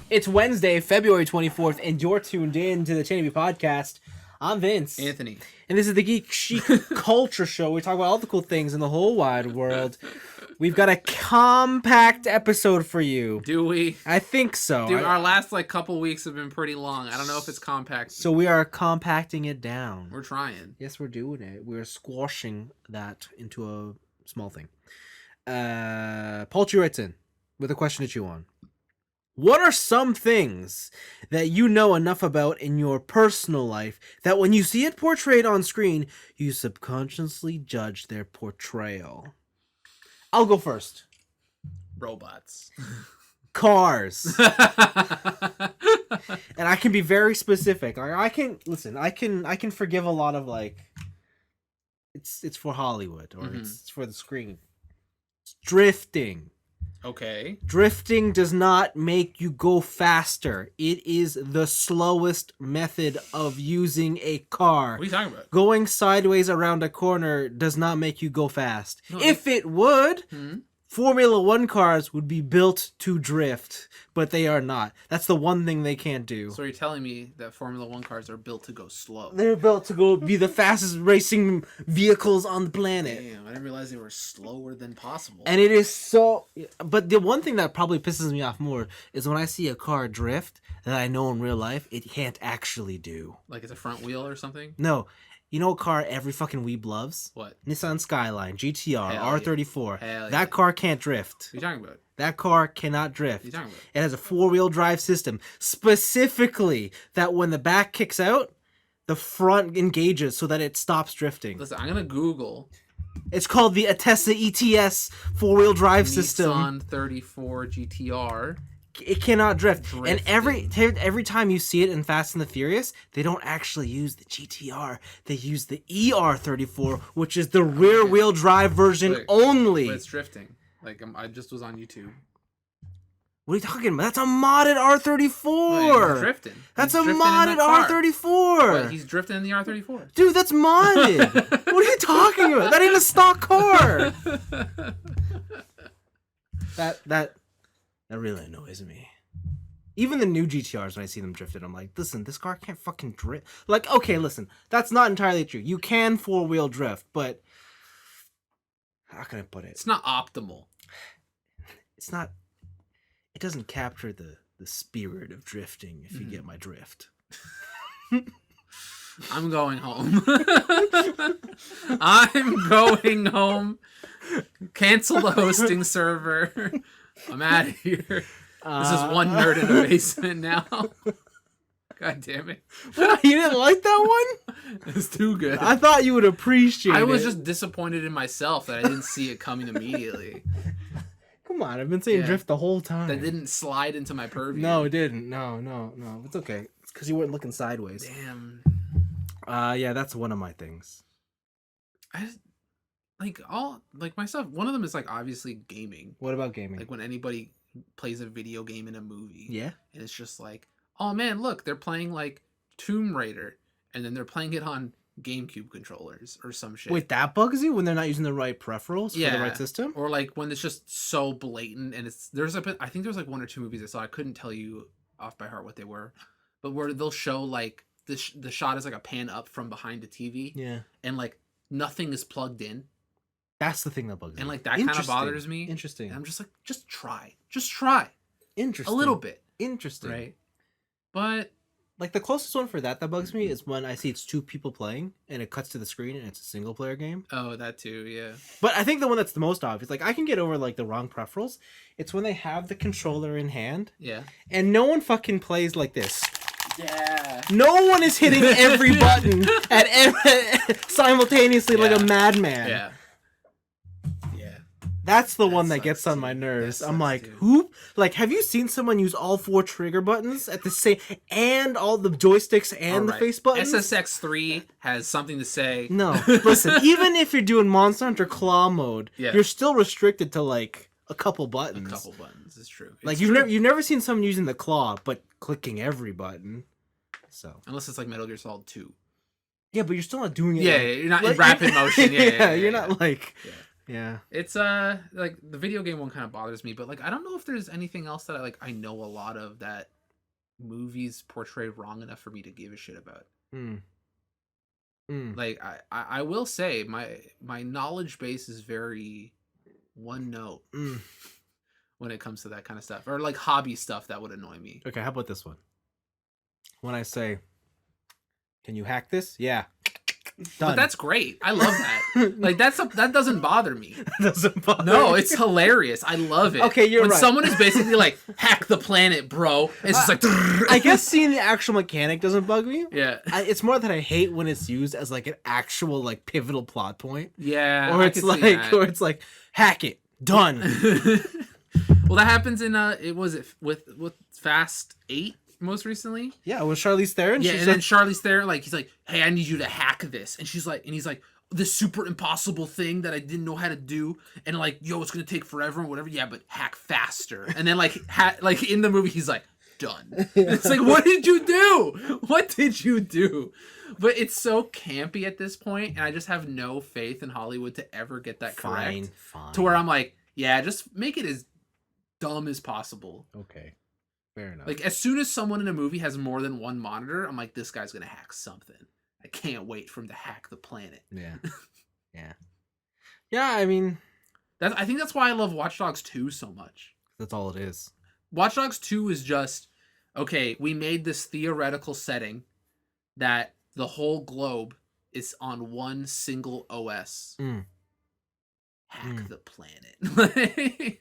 It's Wednesday, February 24th, and you're tuned in to the TNIAB podcast. I'm Vince. Anthony. And this is the Geek Chic Culture Show. We talk about all the cool things in the whole wide world. We've got a compact episode for you. Do we? I think so. Dude, our last couple weeks have been pretty long. I don't know if it's compact. So we are compacting it down. We're trying. Yes, we're doing it. We're squashing that into a small thing. Poultry writes in with a question to chew on. What are some things that you know enough about in your personal life that when you see it portrayed on screen, you subconsciously judge their portrayal? I'll go first. Robots. Cars. And I can be very specific. I can forgive a lot of it's for Hollywood or it's for the screen. It's drifting. Okay. Drifting does not make you go faster. It is the slowest method of using a car. What are you talking about? Going sideways around a corner does not make you go fast. No, if it would, Formula 1 cars would be built to drift, but they are not. That's the one thing they can't do. So you're telling me that Formula 1 cars are built to go slow? They're built to go be the fastest racing vehicles on the planet. Damn, I didn't realize they were slower than possible. And it is so... But the one thing that probably pisses me off more is when I see a car drift that I know in real life it can't actually do. Like it's a front wheel or something? No. You know what car every fucking weeb loves? What? Nissan Skyline, GTR, Hell R34. Yeah. That car can't drift. What are you talking about? That car cannot drift. What are you talking about? It has a four-wheel drive system. Specifically, that when the back kicks out, the front engages so that it stops drifting. Listen, I'm going to Google. It's called the Atessa ETS four-wheel drive system. Nissan 34 GTR. It cannot drift. And every time you see it in Fast and the Furious, they don't actually use the GTR. They use the ER34, which is the rear-wheel drive version only. But it's drifting. Like, I just was on YouTube. What are you talking about? That's a modded R34. Oh, he's drifting. That's a modded R34. But he's drifting in the R34. Dude, that's modded. What are you talking about? That ain't a stock car. That really annoys me. Even the new GTRs, when I see them drifted, I'm like, listen, this car can't fucking drift. Like, okay, listen, that's not entirely true. You can four-wheel drift, but how can I put it? It's not optimal. It's not. It doesn't capture the spirit of drifting, if you get my drift. I'm going home. I'm going home. Cancel the hosting server. I'm out of here. This is one nerd in a basement now. God damn it. What? You didn't like that one? It's too good. I thought you would appreciate it. I was just disappointed in myself that I didn't see it coming immediately. Come on, I've been saying drift the whole time. That didn't slide into my purview. No, it didn't. No. It's okay. It's because you weren't looking sideways. Damn. Yeah, that's one of my things. Myself, one of them is obviously gaming. What about gaming? Like when anybody plays a video game in a movie. Yeah. And it's just like, oh man, look, they're playing Tomb Raider and then they're playing it on GameCube controllers or some shit. Wait, that bugs you when they're not using the right peripherals for the right system? Or when it's just so blatant and I think there's one or two movies I saw. I couldn't tell you off by heart what they were, but where they'll show the shot is a pan up from behind the TV. Yeah. And nothing is plugged in. That's the thing that bugs me. And that kind of bothers me. Interesting. And I'm just just try. Just try. Interesting. A little bit. Interesting. Right. But the closest one for that bugs me is when I see it's two people playing and it cuts to the screen and it's a single player game. Oh, that too, yeah. But I think the one that's the most obvious, I can get over the wrong peripherals. It's when they have the controller in hand. Yeah. And no one fucking plays like this. Yeah. No one is hitting every button simultaneously like a madman. Yeah. Yeah. That's the one that gets on my nerves. I'm like, who? Have you seen someone use all four trigger buttons at the same, and all the joysticks and the face buttons? SSX3 has something to say. No, listen. Even if you're doing Monster Hunter Claw mode, you're still restricted to a couple buttons. A couple buttons is true. You've never seen someone using the claw but clicking every button. So unless it's Metal Gear Solid 2. Yeah, but you're still not doing it. Yeah, you're not in rapid motion. Yeah, you're not Yeah. It's the video game one kind of bothers me, but I don't know if there's anything else that I know a lot of that movies portray wrong enough for me to give a shit about. Mm. Mm. Like I will say my knowledge base is very one note Mm. when it comes to that kind of stuff, or like hobby stuff that would annoy me. Okay, how about this one? When I say, "Can you hack this?" Yeah. Done. But that's great. I love that. Like that doesn't bother me. Doesn't bother. No, me. it's hilarious. I love it. Okay, you're when right. someone is basically like hack the planet, bro. It's just like I guess seeing the actual mechanic doesn't bug me. yeah. It's more that I hate when it's used as like an actual like pivotal plot point. Yeah. Or I it's could see like, that. or it's like, hack it, done. Well, that happens in it was it with Fast 8 most recently. Yeah, with Charlize Theron. Yeah, she's and then Charlize Theron, like, he's like, "Hey, I need you to hack this," and he's like, "This super impossible thing that I didn't know how to do," and like, "Yo, it's gonna take forever and whatever." Yeah, but hack faster. And then like, like in the movie, he's like, "Done." It's like, what did you do? What did you do? But it's so campy at this point, and I just have no faith in Hollywood to ever get that correct. Fine. To where I'm like, yeah, just make it as dumb as possible. Okay, fair enough. Like, as soon as someone in a movie has more than one monitor, I'm like, this guy's gonna hack something. I can't wait for him to hack the planet. yeah, yeah. I mean, I think that's why I love Watch Dogs 2 so much. that's all it is. Watch Dogs 2 is just, okay, we made this theoretical setting that the whole globe is on one single OS. Hack the planet.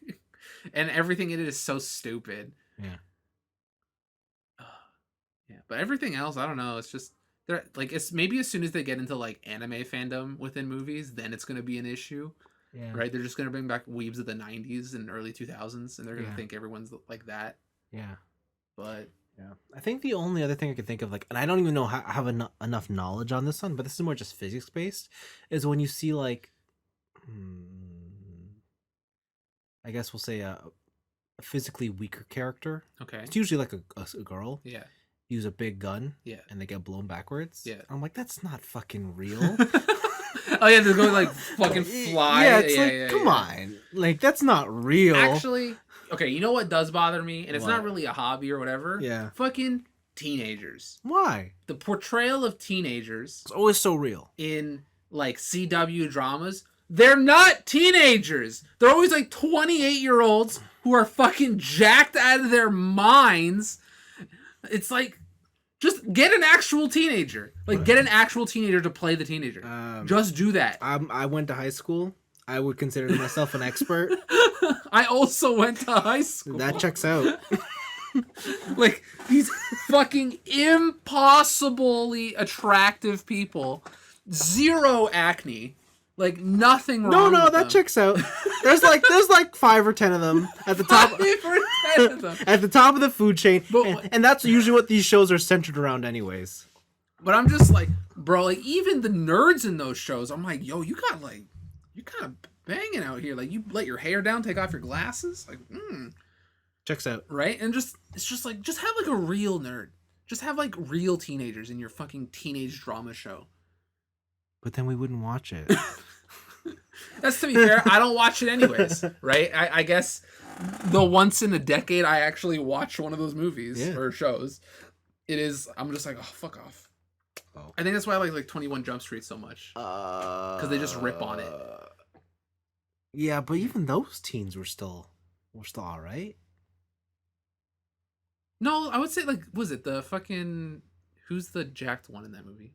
And everything in it is so stupid. Yeah. Yeah, but everything else, I don't know. It's just they're like, it's maybe as soon as they get into like anime fandom within movies, then it's gonna be an issue, Yeah. right? They're just gonna bring back weebs of the '90s and early 2000s, and they're gonna Yeah. think everyone's like that. Yeah. But Yeah. I think the only other thing I could think of, like, and I don't even know how I have enough knowledge on this one, but this is more just physics based, is when you see like, I guess we'll say a physically weaker character. okay, It's usually like a girl. yeah, Use a big gun. yeah. And they get blown backwards. Yeah. I'm like, that's not fucking real. Oh yeah, they're going like fucking fly. Yeah, it's like, come on, like that's not real. Actually, okay, you know what does bother me, and it's not What? really a hobby or whatever. Yeah. Fucking teenagers. Why? The portrayal of teenagers It's always so real. in like CW dramas, they're not teenagers. They're always like 28-year-olds who are fucking jacked out of their minds. It's like, just get an actual teenager. Like, get an actual teenager to play the teenager. Just do that. I went to high school. I would consider myself an expert. I also went to high school. That checks out. Like, these fucking impossibly attractive people. Zero acne. Like, nothing wrong No, with that them. checks out. There's like 5 or 10 of them at the top. 5 or 10 of them. At the top of the food chain, But and that's usually what these shows are centered around, anyways. But I'm just like, bro, like, even the nerds in those shows, I'm like, yo, you kind of banging out here. Like, you let your hair down, take off your glasses. Like, Checks out. right? And it's just like, just have like a real nerd. Just have like real teenagers in your fucking teenage drama show. But then we wouldn't watch it. That's, to be fair, I don't watch it anyways, right? I guess the once in a decade I actually watch one of those movies or shows, I'm just like, oh, fuck off. Oh. I think that's why I like 21 Jump Street so much. Because they just rip on it. Yeah, but even those teens were still all right. No, I would say, like, was it the fucking, who's the jacked one in that movie?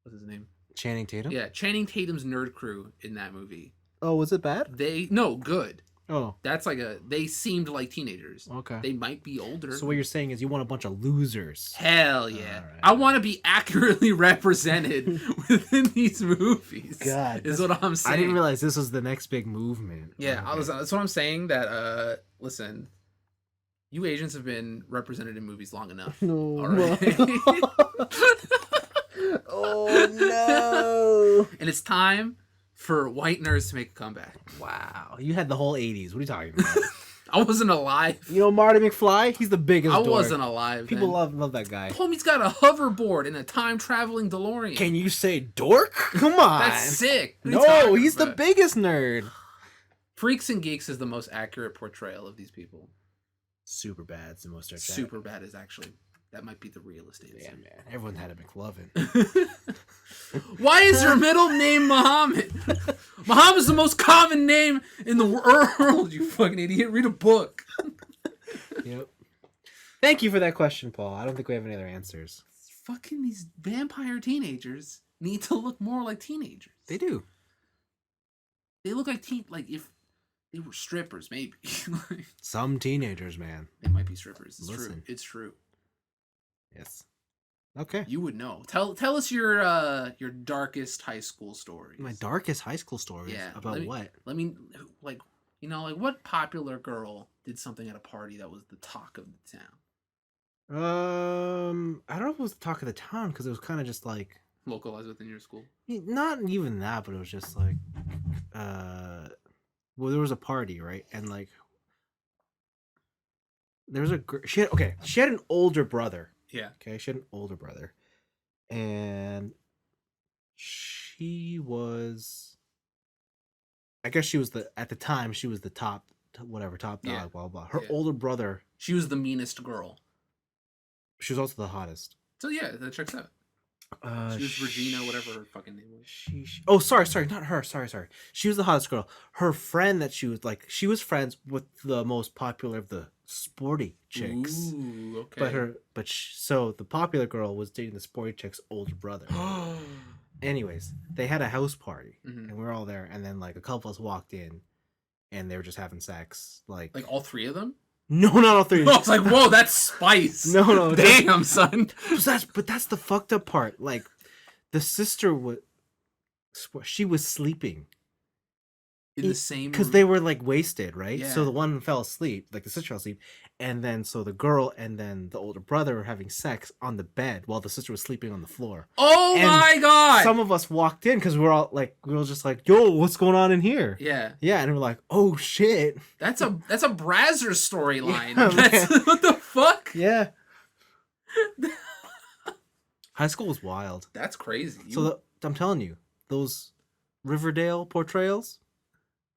What's his name? Channing Tatum? Yeah, Channing Tatum's nerd crew in that movie. Oh, was it bad? No, good. Oh. That's like they seemed like teenagers. Okay. They might be older. So what you're saying is you want a bunch of losers. Hell yeah. All right. I want to be accurately represented within these movies. God. Is what I'm saying. I didn't realize this was the next big movement. Yeah, Okay. that's what I'm saying, that, listen, you Asians have been represented in movies long enough. No. All right. Oh, no. And it's time for white nerds to make a comeback. Wow. You had the whole 80s. What are you talking about? I wasn't alive. You know Marty McFly? He's the biggest I dork. wasn't alive. People then. love that guy. Homie's got a hoverboard and a time-traveling DeLorean. Can you say dork? Come on. That's sick. What are you No, talking he's the about? biggest nerd. Freaks and Geeks is the most accurate portrayal of these people. Super bad. It's the most Super bad is actually That might be the realist answer. Yeah, man. Everyone had a McLovin. Why is your middle name Muhammad? Muhammad's the most common name in the world, you fucking idiot. Read a book. Yep. Thank you for that question, Paul. I don't think we have any other answers. Fucking these vampire teenagers need to look more like teenagers. They do. They look like like if they were strippers, maybe. Some teenagers, man. They might be strippers. It's Listen. true. It's true. Yes. Okay. You would know. Tell us your darkest high school stories. My darkest high school stories? Yeah. About what? Let me, like, what popular girl did something at a party that was the talk of the town? I don't know if it was the talk of the town, because it was kind of just like... Localized within your school? Not even that, but it was just like... Well, there was a party, right? And like... There was a... She had an older brother. Yeah. Okay, she had an older brother. And she was... I guess she was at the time, she was the top dog, Yeah. blah, blah. Her Yeah. older brother... She was the meanest girl. She was also the hottest. So yeah, that checks out. She was Regina, whatever her fucking name was. Oh, sorry, not her. Sorry. She was the hottest girl. Her friend that she was friends with the most popular of the sporty chicks. Ooh, okay. So the popular girl was dating the sporty chick's older brother. Anyways, they had a house party, and we were all there. And then like a couple of us walked in, and they were just having sex. Like all three of them. No, not all three. I was like, whoa, that's spice. No. Damn, son. But that's the fucked up part. Like, the sister she was sleeping. In the same because room? they were like wasted, right? Yeah. So the one fell asleep, like the sister fell asleep, and then so the girl and then the older brother were having sex on the bed while the sister was sleeping on the floor. Oh And my god! Some of us walked in because we were just like, "Yo, what's going on in here?" Yeah, and we're like, "Oh shit!" That's a Brazzers storyline. Yeah, What the fuck? Yeah. High school was wild. That's crazy. I'm telling you, those Riverdale portrayals,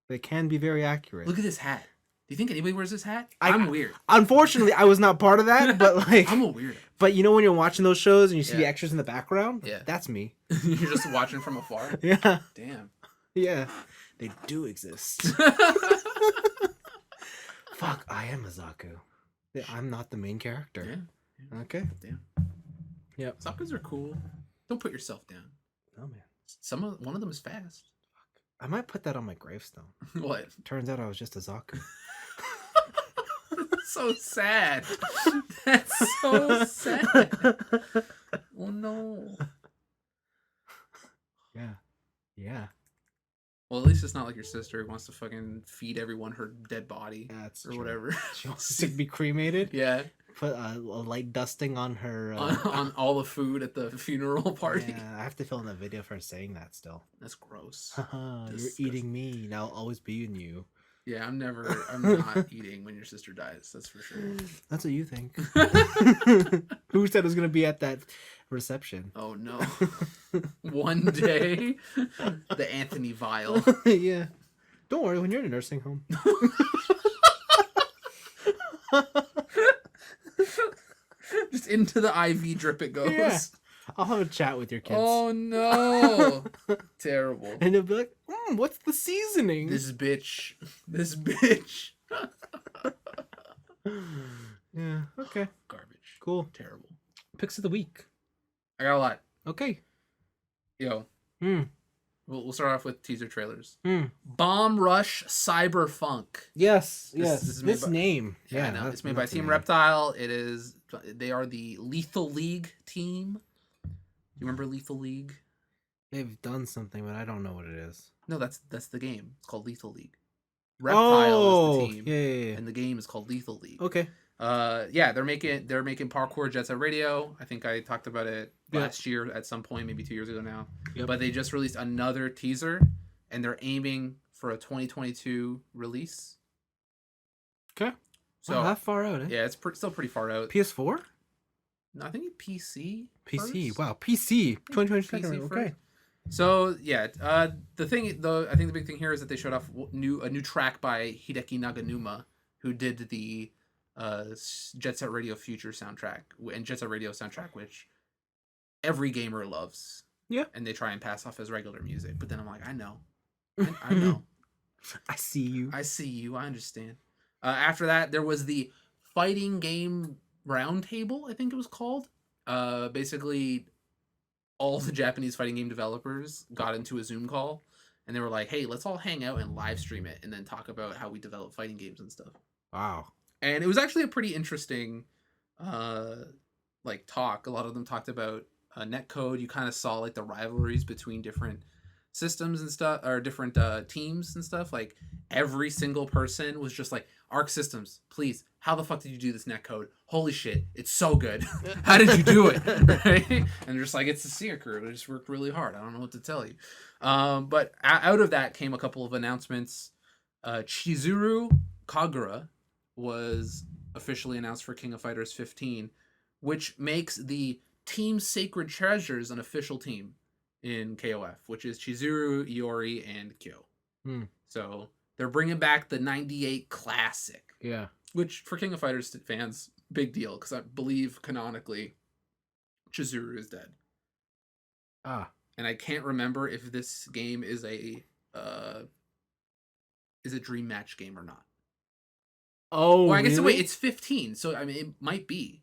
they can be very accurate. Look at this hat. Do you think anybody wears this hat? I'm weird. Unfortunately, I was not part of that, but like... I'm a weirdo. But you know when you're watching those shows and you see the extras in the background? Yeah. That's me. You're just watching from afar? Yeah. Damn. Yeah. They do exist. Fuck, I am a Zaku. I'm not the main character. Yeah. Okay. Damn. Yep. Zakus are cool. Don't put yourself down. Oh, man. One of them is fast. I might put that on my gravestone. What? Turns out I was just a Zaku. That's so sad. That's so sad. Oh no. Yeah. Well, at least it's not like your sister who wants to fucking feed everyone her dead body. That's or true. Whatever. She wants to be cremated. Yeah. Put a light dusting on her on all the food at the funeral party. Yeah, I have to film a video for her saying that still. That's gross. You're eating me, and I'll always be in you. Yeah, I'm not eating when your sister dies, that's for sure. That's what you think. Who said it was gonna be at that reception? Oh no. One day, the Anthony vial. Yeah. Don't worry, when you're in a nursing home. Just into the IV drip it goes. Yeah. I'll have a chat with your kids. Oh no. Terrible. And they'll be like, what's the seasoning? This bitch. Yeah, okay. Garbage. Cool. Terrible. Picks of the week. I got a lot. Okay. Yo. We'll start off with teaser trailers. Mm. Bomb Rush Cyberfunk. Yes. This name. Yeah, I know. It's made by Team Reptile. They are the Lethal League team. You remember Lethal League? They've done something, but I don't know what it is. No, that's the game. It's called Lethal League. Reptile is the team. Yeah. And the game is called Lethal League. Okay. They're making Parkour Jet Set Radio. I think I talked about it last year at some point, maybe 2 years ago now. Yep. But they just released another teaser, and they're aiming for a 2022 release. Okay. So that far out, eh? Yeah, it's still pretty far out. PS4? No, I think PC. PC. First? Wow, PC. 2022. PC Okay. first. So yeah, I think the big thing here is that they showed off a new track by Hideki Naganuma, who did the Jet Set Radio Future soundtrack and Jet Set Radio soundtrack, which every gamer loves. Yeah. And they try and pass off as regular music, but then I'm like, I know. I know. I see you. I see you. I understand. After that, there was the fighting game roundtable, I think it was called. Basically, all the Japanese fighting game developers got into a Zoom call, and they were like, "Hey, let's all hang out and live stream it, and then talk about how we develop fighting games and stuff." Wow. And it was actually a pretty interesting, talk. A lot of them talked about netcode. You kind of saw like the rivalries between different systems and stuff, or different teams and stuff. Like every single person was just like, Arc Systems, please, how the fuck did you do this netcode? Holy shit, it's so good. How did you do it? Right? And they're just like, it's the Seer crew. They just worked really hard. I don't know what to tell you. But out of that came a couple of announcements. Chizuru Kagura was officially announced for King of Fighters 15, which makes the Team Sacred Treasures an official team in KOF, which is Chizuru, Iori, and Kyo. So they're bringing back the 98 classic. Yeah. Which, for King of Fighters fans, big deal, because I believe, canonically, Chizuru is dead. Ah. And I can't remember if this game is a dream match game or not. Oh, well, I guess, really? wait, it's 15, so, I mean, it might be.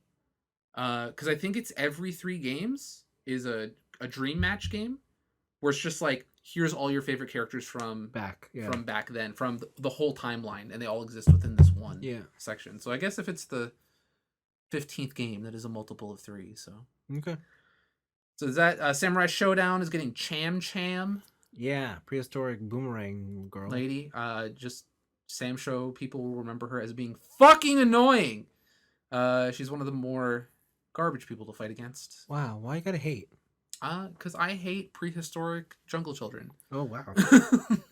Because I think it's every 3 games is a dream match game, where it's just like, here's all your favorite characters from back then, from the whole timeline, and they all exist within this one section. So I guess if it's the 15th game, that is a multiple of 3. So okay. So is that Samurai Showdown is getting Cham Cham? Yeah, prehistoric boomerang girl lady. Just Sam Show people will remember her as being fucking annoying. She's one of the more garbage people to fight against. Wow, why you gotta hate? Because I hate prehistoric jungle children. Oh, wow.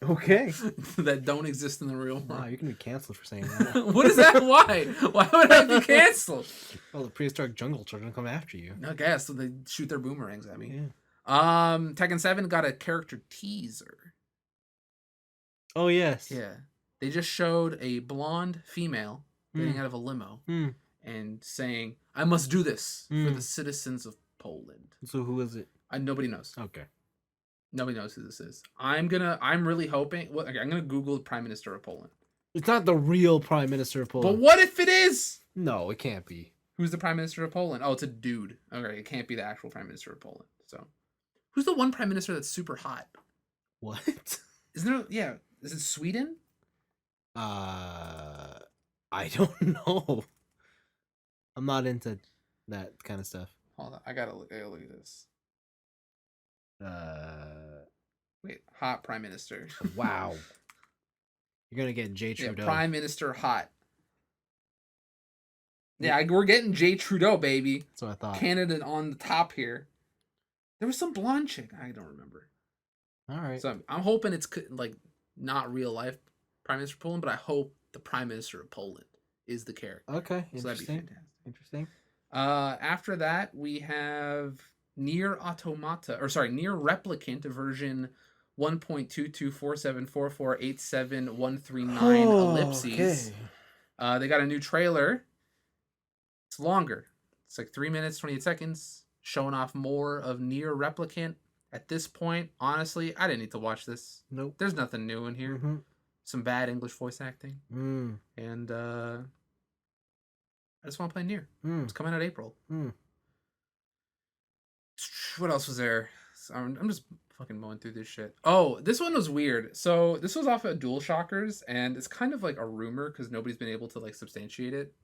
Okay. That don't exist in the real world. Wow, you're going to be canceled for saying that. What is that? Why? Why would I be canceled? Well, the prehistoric jungle children come after you. I guess. So they shoot their boomerangs at me. Yeah. Tekken 7 got a character teaser. Oh, yes. Yeah. They just showed a blonde female getting out of a limo and saying, I must do this for the citizens of Poland. So who is it? Nobody knows. Okay. Nobody knows who this is. I'm really hoping. Well, okay, I'm gonna Google the Prime Minister of Poland. It's not the real Prime Minister of Poland. But what if it is? No, it can't be. Who's the Prime Minister of Poland? Oh, it's a dude. Okay, it can't be the actual Prime Minister of Poland. So, who's the one Prime Minister that's super hot? What? Isn't there? Yeah, is it Sweden? I don't know. I'm not into that kind of stuff. Hold on, I gotta look at this. Wait, hot Prime Minister. Wow. You're gonna get J. Trudeau. Yeah, Prime Minister hot. Yeah, we're getting J. Trudeau, baby. That's what I thought. Canada on the top here. There was some blonde chick. I don't remember. All right. So I'm hoping it's like not real life Prime Minister of Poland, but I hope the Prime Minister of Poland is the character. Okay, so that'd be fantastic. Interesting. After that, we have Nier Automata, Nier Replicant version 1.224744874139 ellipses. Okay. They got a new trailer. It's longer. It's like 3 minutes, 28 seconds, showing off more of Nier Replicant. At this point, honestly, I didn't need to watch this. Nope. There's nothing new in here. Mm-hmm. Some bad English voice acting. And I just want to play Nier. It's coming out April. What else was there? I'm just fucking mowing through this shit. Oh, this one was weird. So this was off of DualShockers, and it's kind of like a rumor because nobody's been able to like substantiate it.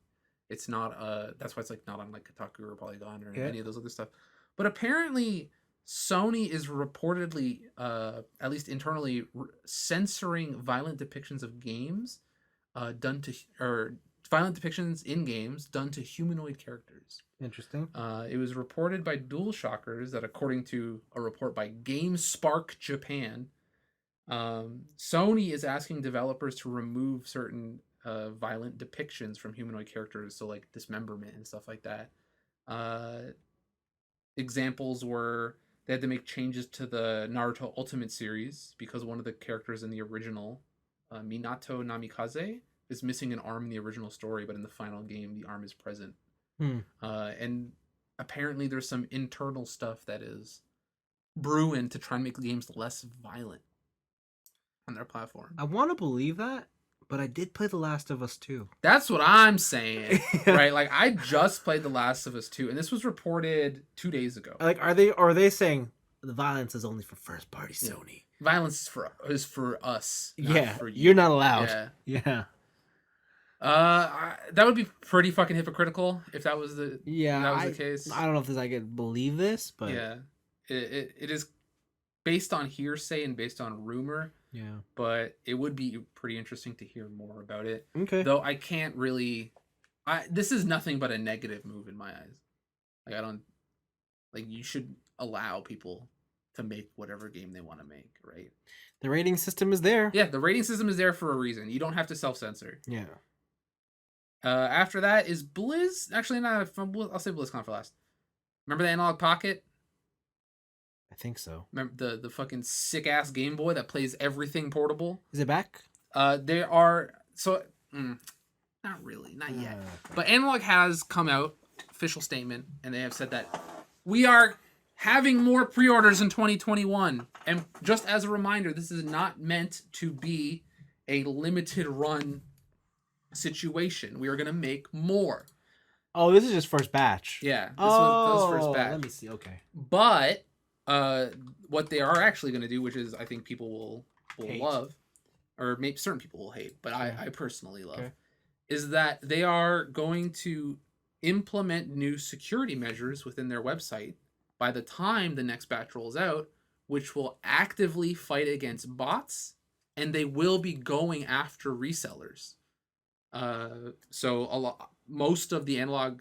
It's not that's why it's like not on like Kotaku or Polygon or any of those other stuff. But apparently Sony is reportedly, at least internally, censoring violent depictions of games violent depictions in games done to humanoid characters. Interesting. It was reported by DualShockers that, according to a report by GameSpark Japan, Sony is asking developers to remove certain violent depictions from humanoid characters, so like dismemberment and stuff like that. Examples were they had to make changes to the Naruto Ultimate series because one of the characters in the original, Minato Namikaze, is missing an arm in the original story, but in the final game, the arm is present. And apparently, there's some internal stuff that is brewing to try and make the games less violent on their platform. I want to believe that, but I did play The Last of Us 2. That's what I'm saying, right? Like, I just played The Last of Us 2, and this was reported 2 days ago. Like, are they saying the violence is only for first party Sony? Violence is for us. Yeah, for you're not allowed. Yeah. That would be pretty fucking hypocritical if that was the the case. I don't know if I could believe this, but yeah, it is based on hearsay and based on rumor. Yeah, but it would be pretty interesting to hear more about it. Okay, though I can't really. This is nothing but a negative move in my eyes. Like I don't like you should allow people to make whatever game they want to make, right? The rating system is there. Yeah, the rating system is there for a reason. You don't have to self-censor. Yeah. After that is Actually, not. I'll say BlizzCon for last. Remember the Analog Pocket? I think so. Remember the fucking sick ass Game Boy that plays everything portable? Is it back? There are not really, not yet. But Analog has come out, official statement, and they have said that we are having more pre-orders in 2021. And just as a reminder, this is not meant to be a limited run situation. We are going to make more. Oh, this is just first batch. Yeah, this was first batch. Let me see. Okay. But what they are actually going to do, which is I think people will love, or maybe certain people will hate, but I personally love, is that they are going to implement new security measures within their website by the time the next batch rolls out, which will actively fight against bots, and they will be going after resellers. So most of the Analog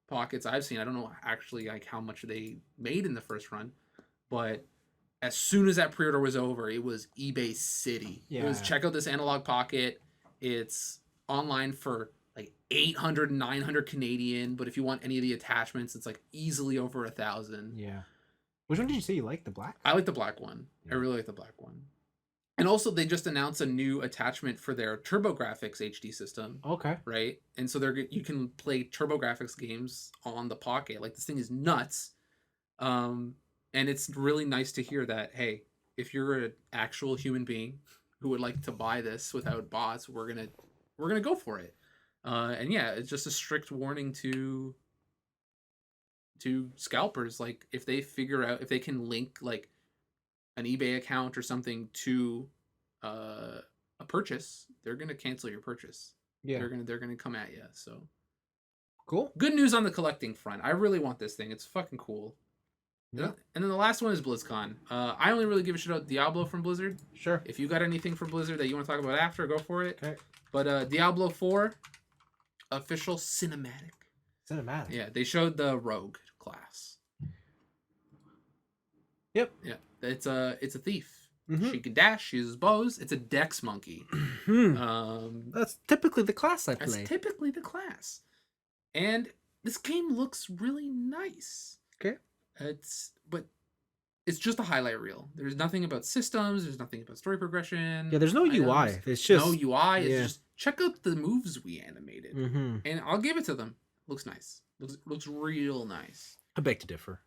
Pockets I've seen, I don't know actually like how much they made in the first run, but as soon as that pre-order was over, it was eBay City. Yeah. It was check out this Analog Pocket. It's online for like 800, 900 Canadian, but if you want any of the attachments, it's like easily over 1,000. Yeah. Which one did you say you like? The black? I like the black one. Yeah. I really like the black one. And also, they just announced a new attachment for their TurboGrafx HD system. Okay. Right? And so you can play TurboGrafx games on the Pocket. Like, this thing is nuts. And it's really nice to hear that, hey, if you're an actual human being who would like to buy this without bots, we're gonna go for it. And yeah, it's just a strict warning to scalpers. Like, if they figure out, if they can link, like, an eBay account or something to a purchase, they're gonna cancel your purchase. Yeah, they're gonna come at you. So cool. Good news on the collecting front. I really want this thing. It's fucking cool. Yeah. And then the last one is BlizzCon. I only really give a shit about Diablo from Blizzard. Sure. If you got anything from Blizzard that you want to talk about after, go for it. Okay. But Diablo 4 official cinematic. Cinematic. Yeah, they showed the rogue class. Yep. Yeah. It's a thief. Mm-hmm. She can dash. She uses bows. It's a dex monkey. That's typically the class I play. That's typically the class. And this game looks really nice. Okay. But it's just a highlight reel. There's nothing about systems. There's nothing about story progression. Yeah, there's no UI. It's just no UI. It's just check out the moves we animated, and I'll give it to them. Looks nice. Looks real nice. I beg to differ.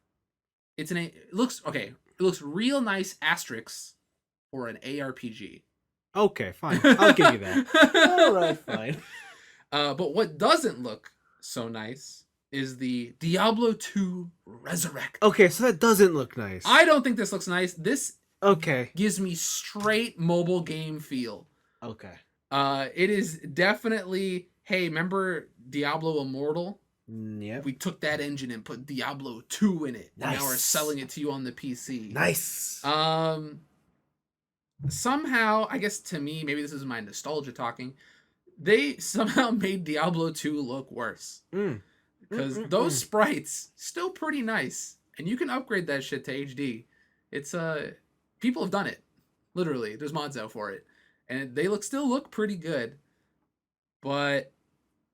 It looks okay. It looks real nice. Asterisks or an ARPG. Okay, fine. I'll give you that. All right, fine. But what doesn't look so nice is the Diablo 2 Resurrect. Okay, so that doesn't look nice. I don't think this looks nice. This gives me straight mobile game feel. Okay. It is definitely, hey, remember Diablo Immortal? Yeah. We took that engine and put Diablo 2 in it. Nice. And now we're selling it to you on the PC. Nice. Somehow, I guess to me, maybe this is my nostalgia talking, they somehow made Diablo 2 look worse. Because those sprites, still pretty nice. And you can upgrade that shit to HD. It's, people have done it. Literally. There's mods out for it. And they still look pretty good. But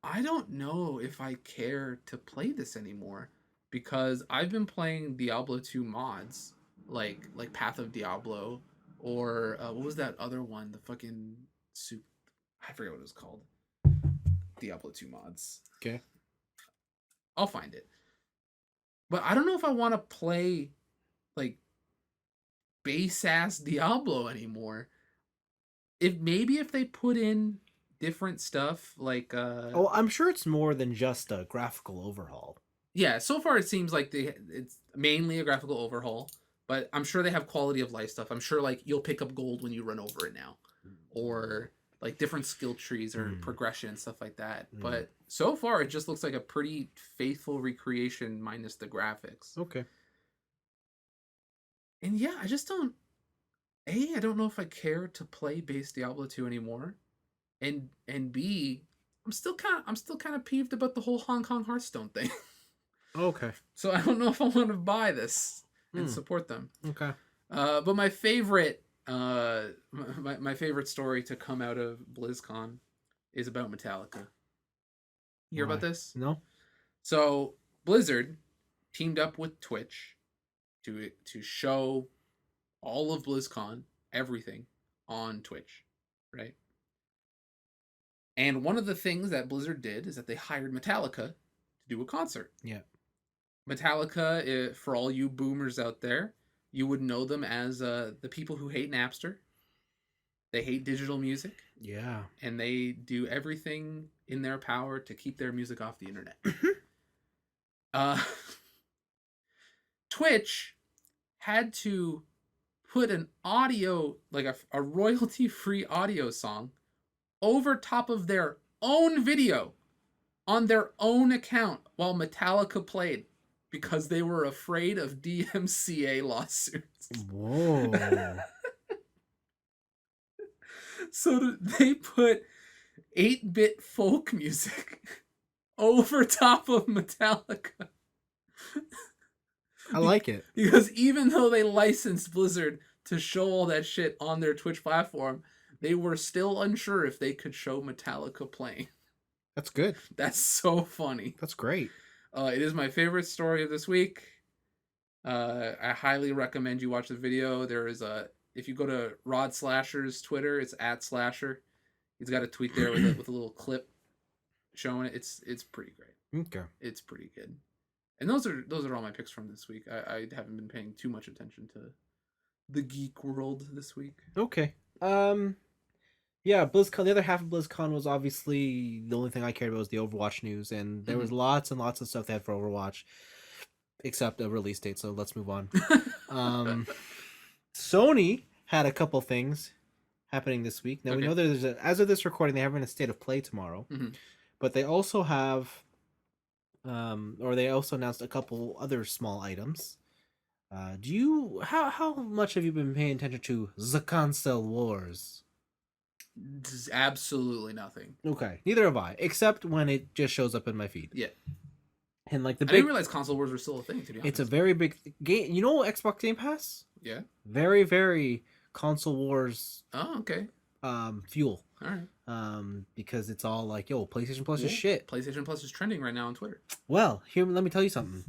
I don't know if I care to play this anymore. Because I've been playing Diablo 2 mods. Like Path of Diablo. Or, what was that other one? The fucking soup. I forget what it was called. Diablo 2 mods. Okay. I'll find it. But I don't know if I want to play like base ass Diablo anymore. If they put in different stuff like Oh, I'm sure it's more than just a graphical overhaul. yeah, so far it seems like it's mainly a graphical overhaul, but I'm sure they have quality of life stuff. I'm sure like you'll pick up gold when you run over it now, or like different skill trees or progression and stuff like that. But so far it just looks like a pretty faithful recreation minus the graphics. Okay. And yeah, I just don't. I don't know if I care to play base Diablo 2 anymore, and B, I'm still kind of peeved about the whole Hong Kong Hearthstone thing. Okay. So I don't know if I want to buy this and support them. Okay. But my favorite my favorite story to come out of BlizzCon is about Metallica. You hear about this? No. So Blizzard teamed up with Twitch to show all of BlizzCon, everything on Twitch, right? And one of the things that Blizzard did is that they hired Metallica to do a concert. Yeah. Metallica, for all you boomers out there, you would know them as the people who hate Napster. They hate digital music. Yeah. And they do everything in their power to keep their music off the internet. Twitch had to put an audio, like a royalty-free audio song, over top of their own video on their own account while Metallica played because they were afraid of DMCA lawsuits. Whoa. So they put 8-bit folk music over top of Metallica. I like it. Because even though they licensed Blizzard to show all that shit on their Twitch platform, they were still unsure if they could show Metallica playing. That's good. That's so funny. That's great. It is my favorite story of this week. I highly recommend you watch the video. There is if you go to Rod Slasher's Twitter, it's @Slasher. He's got a tweet there with a little clip showing it. It's pretty great. Okay. It's pretty good. And those are all my picks from this week. I haven't been paying too much attention to the geek world this week. Okay. Yeah, BlizzCon. The other half of BlizzCon was obviously the only thing I cared about was the Overwatch news, and there was lots and lots of stuff they had for Overwatch, except a release date. So let's move on. Sony had a couple things happening this week. Now we know there's as of this recording, they have a state of play tomorrow, but they also have, or they also announced a couple other small items. How much have you been paying attention to the console wars? Absolutely nothing. Okay, neither have I, except when it just shows up in my feed. Yeah. And like I didn't realize console wars were still a thing, to be honest. It's a very big game. You know Xbox Game Pass? Yeah. Very, very console wars. Oh, okay. Fuel. All right. Because it's all like, yo, PlayStation Plus is shit. PlayStation Plus is trending right now on Twitter. Well, here, let me tell you something.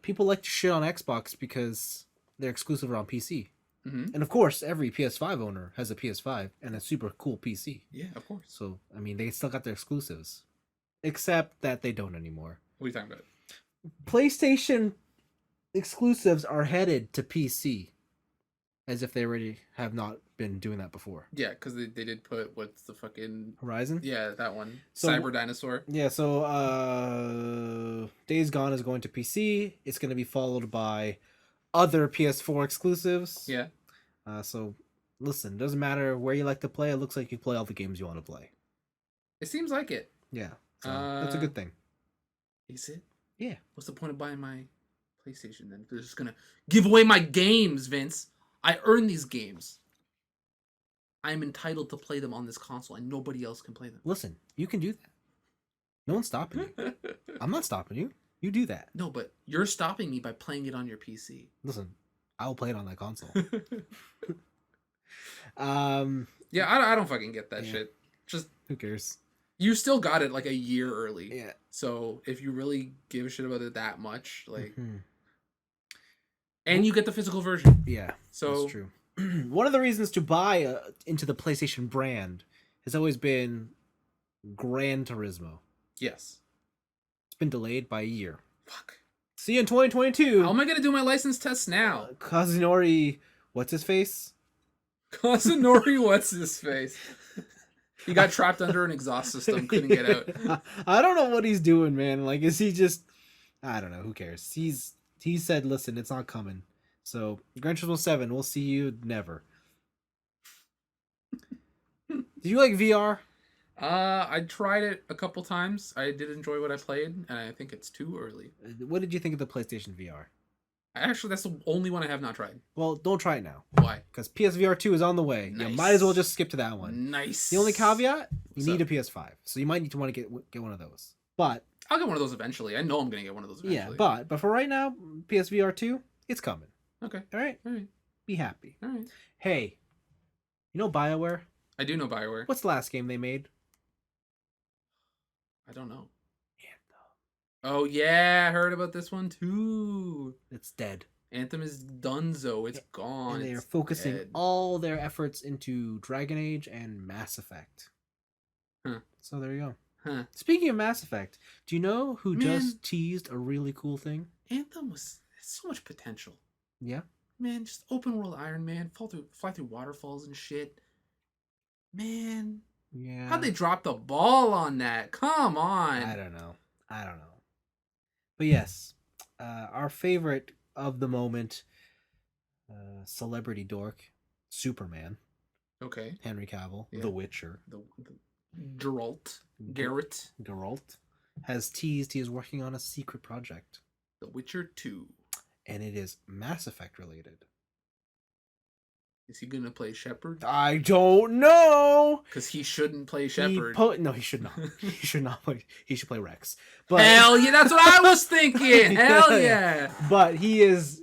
People like to shit on Xbox because they're exclusive on PC. And of course, every PS5 owner has a PS5 and a super cool PC. Yeah, of course. So, I mean, they still got their exclusives. Except that they don't anymore. What are you talking about? PlayStation exclusives are headed to PC. As if they already have not been doing that before. Yeah, because they did put, what's the fucking... Horizon? Yeah, that one. So, Cyber Dinosaur. Yeah, so Days Gone is going to PC. It's going to be followed by other PS4 exclusives. Yeah. So, listen, doesn't matter where you like to play. It looks like you play all the games you want to play. It seems like it. Yeah, so that's a good thing. Is it? Yeah. What's the point of buying my PlayStation then? They're just going to give away my games, Vince. I earn these games. I'm entitled to play them on this console, and nobody else can play them. Listen, you can do that. No one's stopping you. I'm not stopping you. You do that. No, but you're stopping me by playing it on your PC. Listen, I'll play it on that console. Yeah, I don't fucking get that shit. Just who cares? You still got it like a year early. Yeah. So if you really give a shit about it that much, like, and you get the physical version. Yeah. So that's true. One of the reasons to buy into the PlayStation brand has always been Gran Turismo. Yes. It's been delayed by a year. Fuck. See you in 2022. How am I gonna do my license test now? Kazunori, what's his face? Kazunori, what's his face? He got trapped under an exhaust system, couldn't get out. I don't know what he's doing, man. Like, is he just? I don't know. Who cares? He said, listen, it's not coming. So Gran Turismo 7, we'll see you never. Do you like VR? I tried it a couple times. I did enjoy what I played, and I think it's too early. What did you think of the PlayStation VR? Actually, that's the only one I have not tried. Well, don't try it now. Why? Because PSVR 2 is on the way. Nice. You might as well just skip to that one. Nice. The only caveat, you What's need up? a PS5. So you might need to want to get one of those. But I'll get one of those eventually. I know I'm gonna get one of those eventually. yeah, but for right now, PSVR 2, it's coming. Okay. All right? All right. Be happy. All right. Hey, you know BioWare? I do know Bioware. What's the last game they made? I don't know. Oh yeah, I heard about this one too. It's dead. Anthem is donezo. It's gone. And they are It's focusing dead. all their efforts into Dragon Age and Mass Effect. Huh. So there you go. Huh. Speaking of Mass Effect, do you know who Man. just teased a really cool thing? Anthem was so much potential. Yeah? Man, just open world Iron Man, fly through waterfalls and shit. Man, Yeah. how'd they drop the ball on that? Come on. I don't know. But yes, our favorite of the moment, celebrity dork, Superman, Okay. Henry Cavill, Yeah. The Witcher, The Geralt, Garrett, Geralt, has teased he is working on a secret project, The Witcher 2. and it is Mass Effect related. Is he gonna play Shepard? I don't know. Because he shouldn't play Shepard. No, he should not. He should not play. He should play Rex. But Hell yeah, that's what I was thinking. Hell yeah. But he has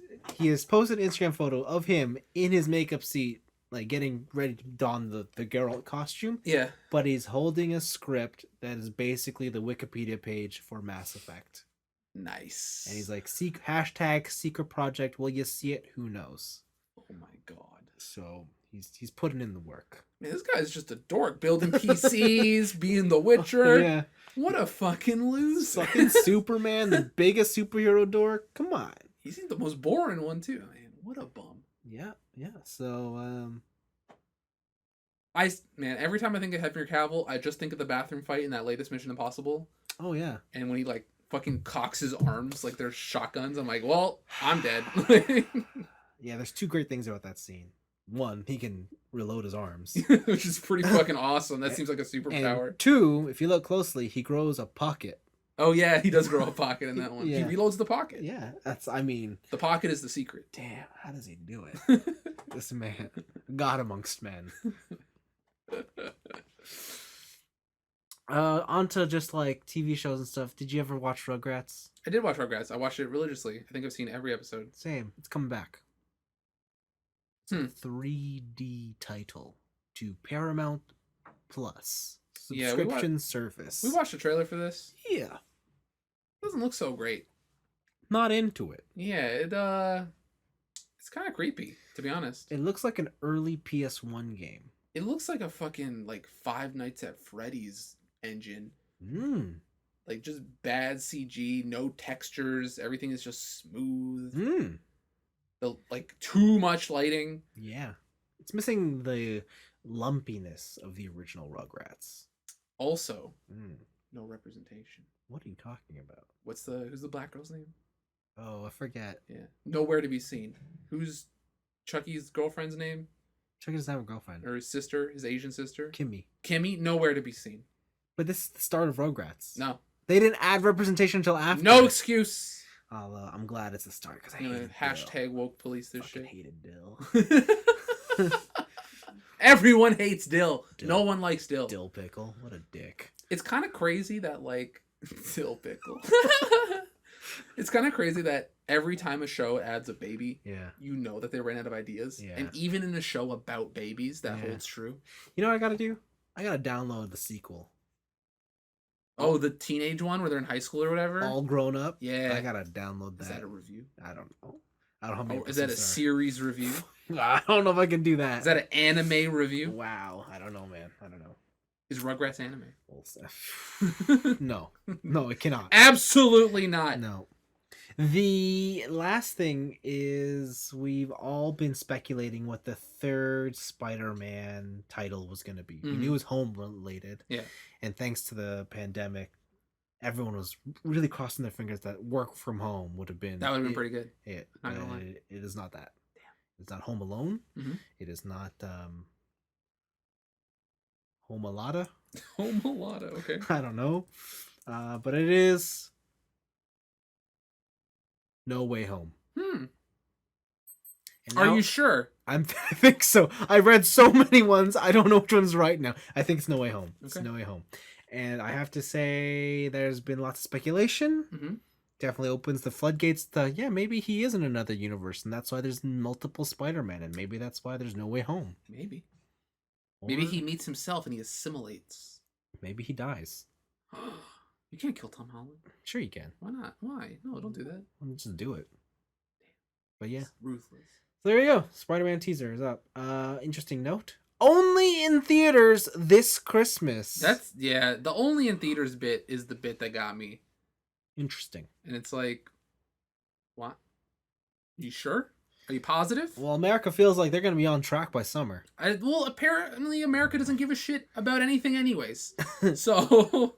posted an Instagram photo of him in his makeup seat, like getting ready to don the Geralt costume. Yeah. But he's holding a script that is basically the Wikipedia page for Mass Effect. Nice. And he's like, hashtag secret project. Will you see it? Who knows? Oh my god. So he's putting in the work. Man, this guy's just a dork. Building PCs, being the Witcher. Yeah. What a fucking loser. Fucking Superman, the biggest superhero dork. Come on. He seemed the most boring one too, man. What a bum. Yeah. So Man, every time I think of Henry Cavill, I just think of the bathroom fight in that latest Mission Impossible. oh yeah. And when he like fucking cocks his arms like they're shotguns, I'm like, well, I'm dead. Yeah, there's two great things about that scene. One, he can reload his arms. Which is pretty fucking awesome. That seems like a superpower. And two, if you look closely, he grows a pocket. Oh yeah, he does grow a pocket in that one. Yeah. He reloads the pocket. Yeah, The pocket is the secret. damn, how does he do it? This man, God amongst men. Onto just like TV shows and stuff. Did you ever watch Rugrats? I did watch Rugrats. I watched it religiously. I think I've seen every episode. Same. It's coming back. It's Hmm. a 3D title to Paramount Plus Yeah, subscription service. We watched the trailer for this. Yeah, Doesn't look so great. not into it. Yeah, it's kind of creepy, to be honest. It looks like an early PS1 game. It looks like a fucking like Five Nights at Freddy's engine. Like just bad CG, no textures, everything is just smooth. Like too much lighting. Yeah. It's missing the lumpiness of the original Rugrats. Also, no representation. What are you talking about? Who's the black girl's name? Oh, I forget. Yeah, nowhere to be seen. Who's Chucky's girlfriend's name? Chucky doesn't have a girlfriend. Or his sister, his Asian sister? Kimmy. Kimmy, nowhere to be seen. But this is the start of Rugrats. No. They didn't add representation until after. No excuse. I'm glad it's the start because I I'm gonna hated hashtag Dill. woke police this Fucking shit. hated Dill. Everyone hates Dill. Dill. No one likes Dill. Dill pickle. What a dick. It's kind of crazy that like Dill pickle. It's kind of crazy that every time a show adds a baby, Yeah. you know that they ran out of ideas. Yeah. And even in a show about babies, that Yeah. holds true. You know what I gotta do? I gotta download the sequel. Oh, the teenage one where they're in high school or whatever. All grown up. Yeah. I gotta download that. Is that a review? I don't know. I don't know how many Oh, is that a episodes series review? there are. I don't know if I can do that. Is that an anime review? Wow. I don't know, man. I don't know. Is Rugrats anime? Well, no, it cannot. Absolutely not. No. The last thing is we've all been speculating what the third Spider-Man title was going to be. We knew it was home related. Yeah. And thanks to the pandemic, everyone was really crossing their fingers that work from home would have been... That would have been pretty good. It is not that. Damn. It's not Home Alone. Mm-hmm. It is not Home Alata. Home Alata, okay. I don't know. But it is No Way Home. Are you sure? I think so. I read so many ones. I don't know which one's right now. I think it's No Way Home. It's No Way Home. And I have to say there's been lots of speculation. Mm-hmm. Definitely opens the floodgates to, maybe he is in another universe. And that's why there's multiple Spider-Man. And maybe that's why there's No Way Home. Maybe. Maybe he meets himself and he assimilates. Maybe he dies. You can't kill Tom Holland. Sure you can. Why not? Why? No, don't do that. Just do it. But yeah. It's ruthless. So there you go. Spider-Man teaser is up. Interesting note. Only in theaters this Christmas. The only in theaters bit is the bit that got me. Interesting. And it's like, what? You sure? Are you positive? Well, America feels like they're going to be on track by summer. Well, apparently America doesn't give a shit about anything anyways. So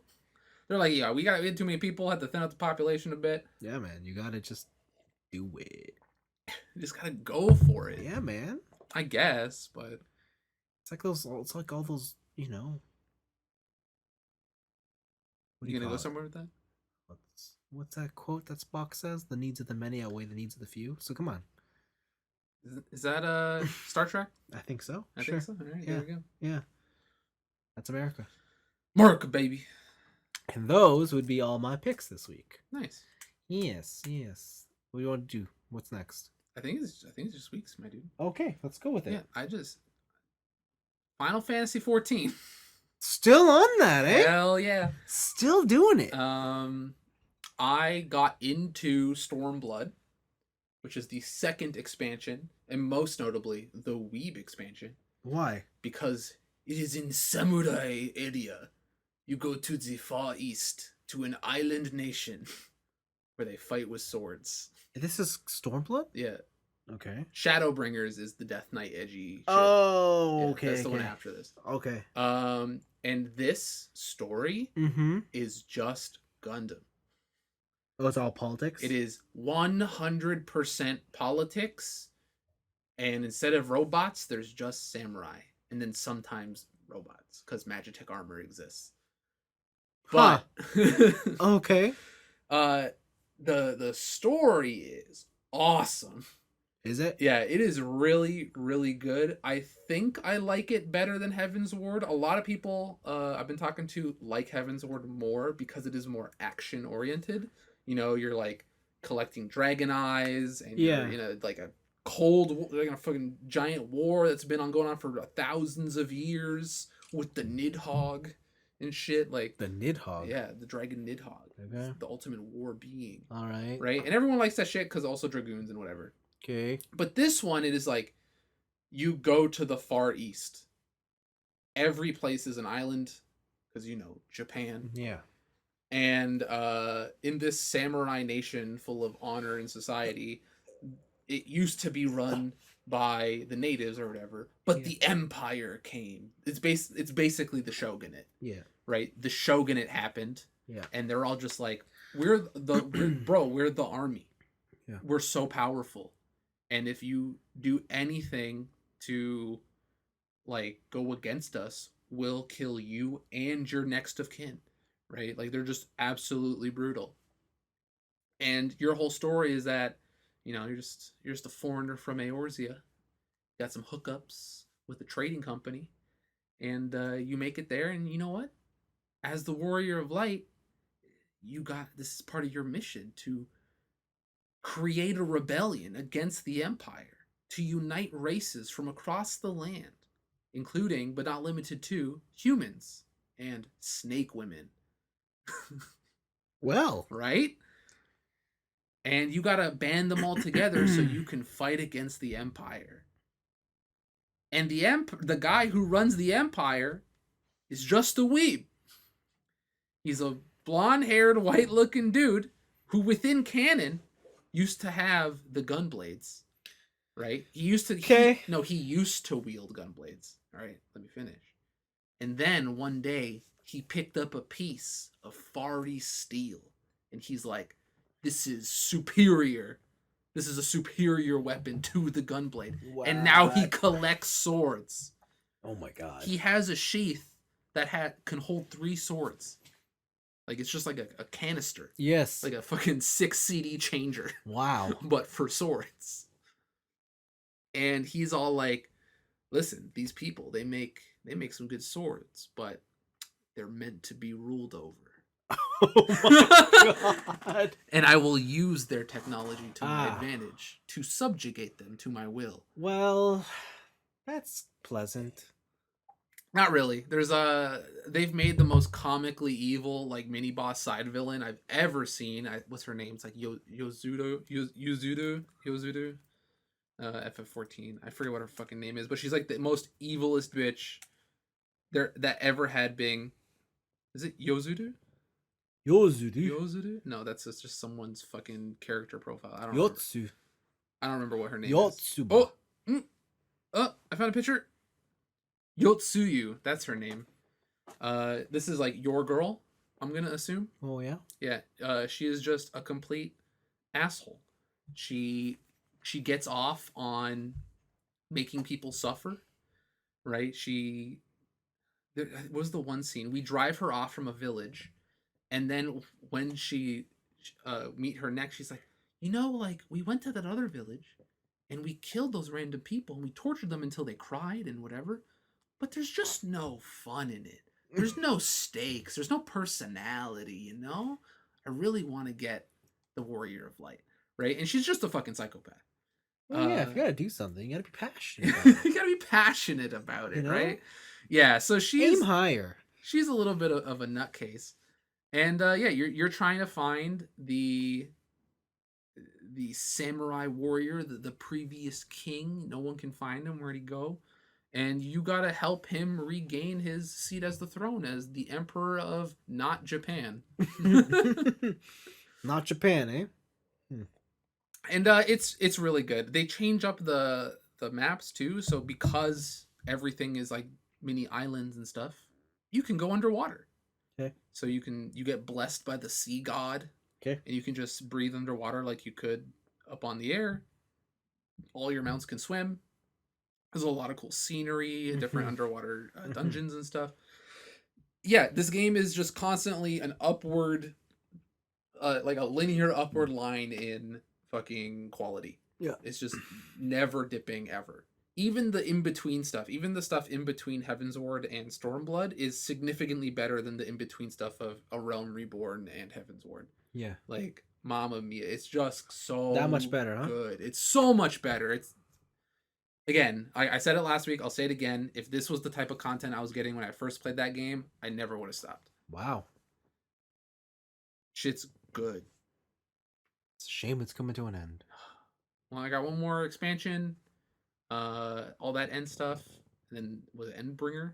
they're like, yeah, we had too many people, had to thin out the population a bit. Yeah, man. You got to just do it. You just got to go for it. Yeah, man. I guess, but it's like all those, you gonna go somewhere with that? What's that quote that Spock says? The needs of the many outweigh the needs of the few. So come on. Is that Star Trek? I think so. I think so. All right, there we go. Yeah. That's America. America, baby. And those would be all my picks this week. Nice. Yes. What do you want to do? What's next? I think it's just weeks, my dude. Okay, let's go with it. Yeah, Final Fantasy 14. Still on that, eh? Hell yeah. Still doing it. I got into Stormblood, which is the second expansion, and most notably the Weeb expansion. Why? Because it is in Samurai area. You go to the Far East, to an island nation, where they fight with swords. This is Stormblood? Yeah. Okay. Shadowbringers is the Death Knight edgy shit. Oh, yeah, okay. That's the one after this. Okay. And this story is just Gundam. Oh, it's all politics? It is 100% politics, and instead of robots, there's just samurai, and then sometimes robots, because Magitech armor exists. But okay. The story is awesome. Is it? Yeah, it is really, really good. I think I like it better than Heaven's Ward. A lot of people I've been talking to like Heaven's Ward more because it is more action oriented. You're like collecting dragon eyes, and you're in a like a a fucking giant war that's been going on for thousands of years with the Nidhogg and shit. Like the Nidhogg. Yeah, the dragon Nidhogg. Okay. The ultimate war being. All right. Right, and everyone likes that shit because also dragoons and whatever. Okay. But this one, it is like you go to the Far East. Every place is an island, because Japan. Yeah. And in this samurai nation full of honor and society, it used to be run by the natives or whatever, but the empire came. It's basically the shogunate. Yeah. Right? The shogunate happened. Yeah. And they're all just like, we're the army. Yeah. We're so powerful. And if you do anything to like go against us, we'll kill you and your next of kin. Right? Like they're just absolutely brutal. And your whole story is that, you're just a foreigner from Eorzea. Got some hookups with a trading company. And you make it there, and you know what? As the warrior of light, this is part of your mission to create a rebellion against the empire, to unite races from across the land, including, but not limited to, humans and snake women. Well. Right? And you gotta band them all together so you can fight against the empire. And the guy who runs the empire is just a weeb. He's a blonde-haired, white-looking dude who, within canon, used to have the gunblades. Right? He used to. He used to wield gunblades. All right, let me finish. And then one day he picked up a piece of Far East steel, and he's like, "This is superior. This is a superior weapon to the gunblade." What? And now he collects swords. Oh my god. He has a sheath that can hold 3 swords. Like, it's just like a canister. Yes. Like a fucking 6 CD changer. Wow. But for swords. And he's all like, listen, these people, they make some good swords, but they're meant to be ruled over. Oh my god. And I will use their technology to my advantage to subjugate them to my will. Well, that's pleasant. Not really. They've made the most comically evil like mini boss side villain I've ever seen. What's her name? It's like Yozudo. FF14. I forget what her fucking name is, but she's like the most evilest bitch that ever had been. Is it Yozudo? Yozudu? No, that's just someone's fucking character profile. I don't remember what her name Yotsuba. is. Oh, I found a picture. Yotsuyu, that's her name. This is like your girl, I'm gonna assume. Oh yeah? Yeah. She is just a complete asshole. She gets off on making people suffer, right? There was the one scene, we drive her off from a village, and then when she meet her next, she's like, like, we went to that other village, and we killed those random people, and we tortured them until they cried and whatever, but there's just no fun in it. There's no stakes. There's no personality, I really want to get the Warrior of Light, right? And she's just a fucking psychopath. Well, yeah, if you gotta do something, you gotta be passionate about it. You gotta be passionate about it, right? Yeah, so aim higher. She's a little bit of a nutcase. And you're trying to find the samurai warrior, the previous king. No one can find him. Where'd he go? And you gotta help him regain his seat as the throne, as the emperor of not Japan. Not Japan, eh? And it's really good. They change up the maps too, so because everything is like mini islands and stuff, you can go underwater. Okay. So you get blessed by the sea god. Okay. And you can just breathe underwater like you could up on the air. All your mounts can swim. There's a lot of cool scenery, different underwater dungeons and stuff. Yeah, this game is just constantly an upward, like a linear upward line in fucking quality. Yeah. It's just never dipping ever. Even the in-between stuff, even the stuff in between Heavensward and Stormblood is significantly better than the in-between stuff of A Realm Reborn and Heavensward. Yeah. Like, Mamma Mia. It's just so that much better, huh? good. It's so much better. It's again, I said it last week, I'll say it again. If this was the type of content I was getting when I first played that game, I never would have stopped. Wow. Shit's good. It's a shame it's coming to an end. Well, I got one more expansion. All that end stuff. And then was it Endbringer?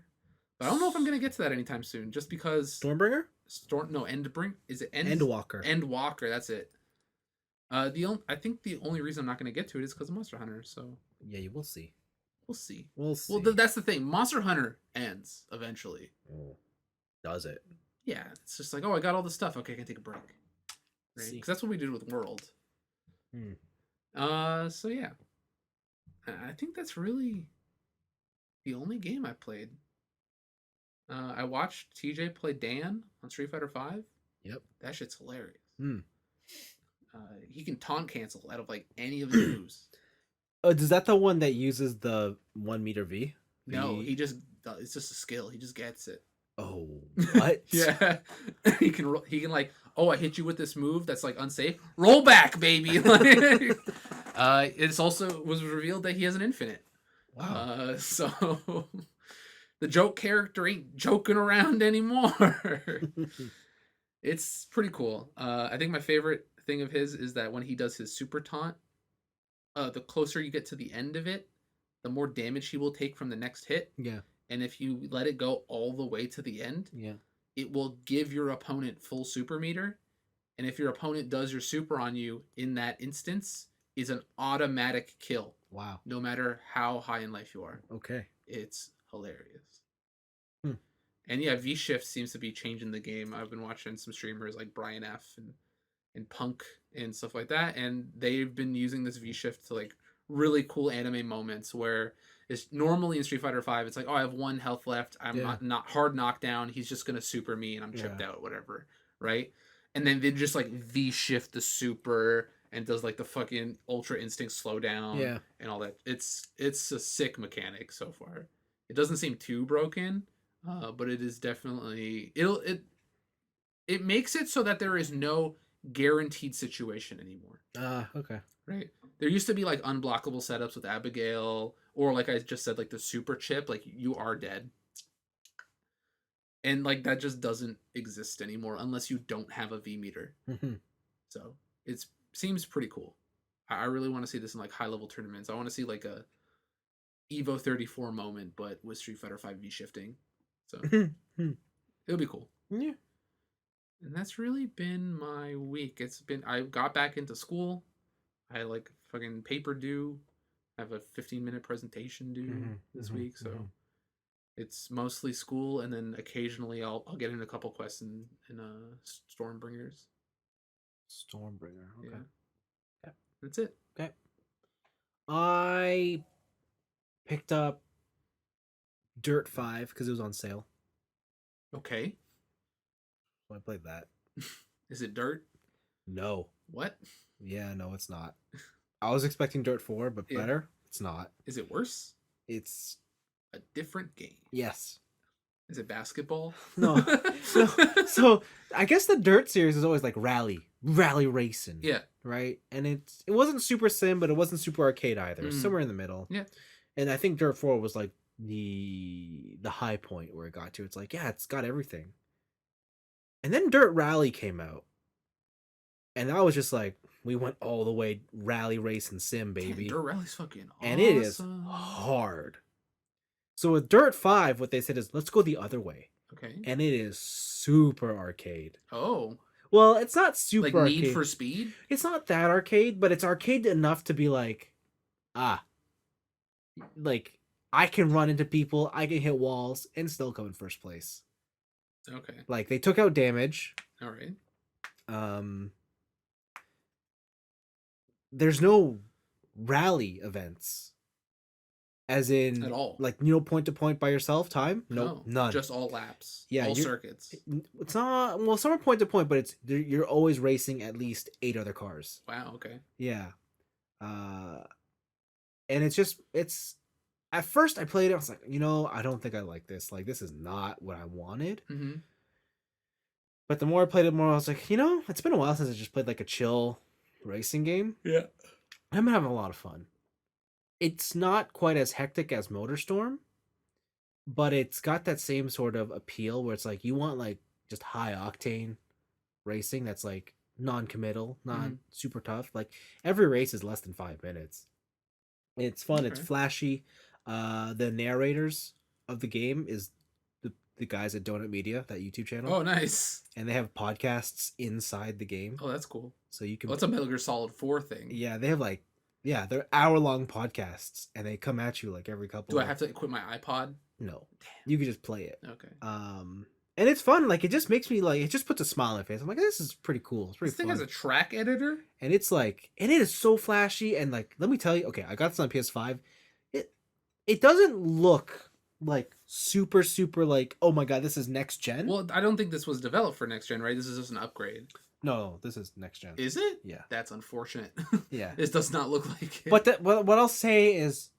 But I don't know if I'm gonna get to that anytime soon, just because Stormbringer? Endbringer? Is it Endwalker? Endwalker, that's it. I think the only reason I'm not gonna get to it is because of Monster Hunter, so yeah, you will see. We'll see. Well, that's the thing. Monster Hunter ends eventually. Oh, does it? Yeah, it's just like, oh, I got all this stuff. Okay, I can take a break. Right? Because that's what we did with World. So yeah, I think that's really the only game I played. I watched TJ play Dan on Street Fighter V. Yep, that shit's hilarious. He can taunt cancel out of like any of his moves. Is that the one that uses the 1 meter V? No, it's just a skill. He just gets it. Oh, what? Yeah, he can like, oh, I hit you with this move that's like unsafe. Roll back, baby. It's also was revealed that he has an infinite. Wow. So the joke character ain't joking around anymore. It's pretty cool. I think my favorite thing of his is that when he does his super taunt, the closer you get to the end of it, the more damage he will take from the next hit. Yeah. and if you let it go all the way to the end, Yeah. it will give your opponent full super meter. And if your opponent does your super on you in that instance, is an automatic kill, Wow. no matter how high in life you are. Okay. It's hilarious. Hmm. And yeah, V Shift seems to be changing the game. I've been watching some streamers like Brian F and Punk and stuff like that, and they've been using this V Shift to like really cool anime moments where it's normally in Street Fighter V, it's like, oh, I have 1 health left. I'm not hard knockdown. He's just gonna super me and I'm chipped out, whatever, right? And then they just like V Shift the super and does like the fucking Ultra Instinct slowdown and all that. It's a sick mechanic so far. It doesn't seem too broken, but it is definitely it makes it so that there is no guaranteed situation anymore. Okay. Right. There used to be like unblockable setups with Abigail, or like I just said, like the super chip, like you are dead. And like that just doesn't exist anymore unless you don't have a V meter. Mm-hmm. So it seems pretty cool. I really want to see this in like high level tournaments. I want to see like a Evo 34 moment, but with Street Fighter 5 V shifting. So it'll be cool. Yeah. And that's really been my week. I got back into school. I had like fucking paper due. I have a 15-minute presentation due this week, so it's mostly school, and then occasionally I'll get in a couple quests in Stormbringers. Stormbringer. Okay. Yeah. That's it. Okay. I picked up Dirt 5 because it was on sale. Okay. So I played that. Is it Dirt? No. What? Yeah, no, it's not. I was expecting Dirt 4, but better. It's not. Is it worse? It's a different game. Yes. Is it basketball? No. So I guess the Dirt series is always like rally racing. Yeah. Right? And it wasn't super sim, but it wasn't super arcade either. Mm. Somewhere in the middle. Yeah. And I think Dirt 4 was like the high point where it got to. It's like, yeah, it's got everything. And then Dirt Rally came out. And I was just like, we went all the way rally race and sim, baby. Dirt Rally's fucking awesome. And it is hard. So with Dirt 5, what they said is, let's go the other way. Okay. And it is super arcade. Oh. Well, it's not super like arcade. Need for Speed? It's not that arcade, but it's arcade enough to be like, like, I can run into people, I can hit walls, and still come in first place. Okay. Like, they took out damage. All right. There's no rally events. As in, at all, like, point to point by yourself time? Nope, no, none. Just all laps. Yeah, all circuits. It's not, well, some are point to point, but you're always racing at least 8 other cars. Wow. Okay. Yeah, and it's at first I played it. I was like, I don't think I like this. Like, this is not what I wanted. Mm-hmm. But the more I played it, more I was like, it's been a while since I just played like a chill racing game. Yeah, I'm having a lot of fun. It's not quite as hectic as MotorStorm, but it's got that same sort of appeal where it's like you want like just high octane racing that's like non-committal, not super tough. Like every race is less than 5 minutes. It's fun. Okay. It's flashy. The narrators of the game is the guys at Donut Media, that YouTube channel. Oh, nice. And they have podcasts inside the game. Oh, that's cool. So you can. Well, that's a Metal Gear Solid 4 thing. Yeah, they have like. Yeah, they're hour-long podcasts, and they come at you like every couple. Do I have to equip my iPod? No, you can just play it. Okay. And it's fun. Like it just makes me like it just puts a smile on my face. I'm like, this is pretty cool. It's pretty. This thing fun. has a track editor, and it's like, and it is so flashy. And like, let me tell you, okay, I got this on PS5. It doesn't look like super like, oh my god, this is next gen. Well, I don't think this was developed for next gen, right? This is just an upgrade. No, this is next gen. Is it? Yeah. That's unfortunate. Yeah. This does not look like it. But what I'll say is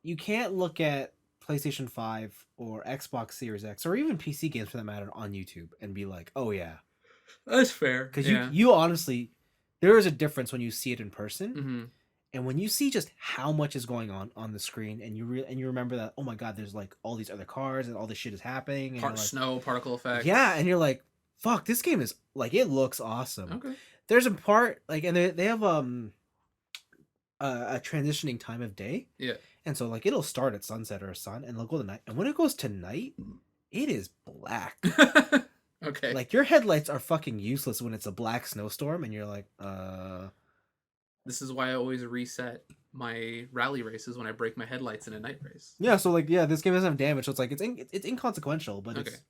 you can't look at PlayStation 5 or Xbox Series X or even PC games for that matter on YouTube and be like, oh yeah. That's fair. Because you honestly, there is a difference when you see it in person. Mm-hmm. And when you see just how much is going on the screen and you remember that, oh my god, there's like all these other cars and all this shit is happening. And snow, particle effects. Yeah, and you're like, fuck, this game is like, it looks awesome. Okay. There's a part like, and they have a transitioning time of day, Yeah. and so like it'll start at sunset or sun, and it'll go to night. And when it goes to night, it is black. Okay. Like your headlights are fucking useless when it's a black snowstorm, and you're like, This is why I always reset my rally races when I break my headlights in a night race. yeah. So like, yeah, this game doesn't have damage, so it's like it's inconsequential, but Okay. it's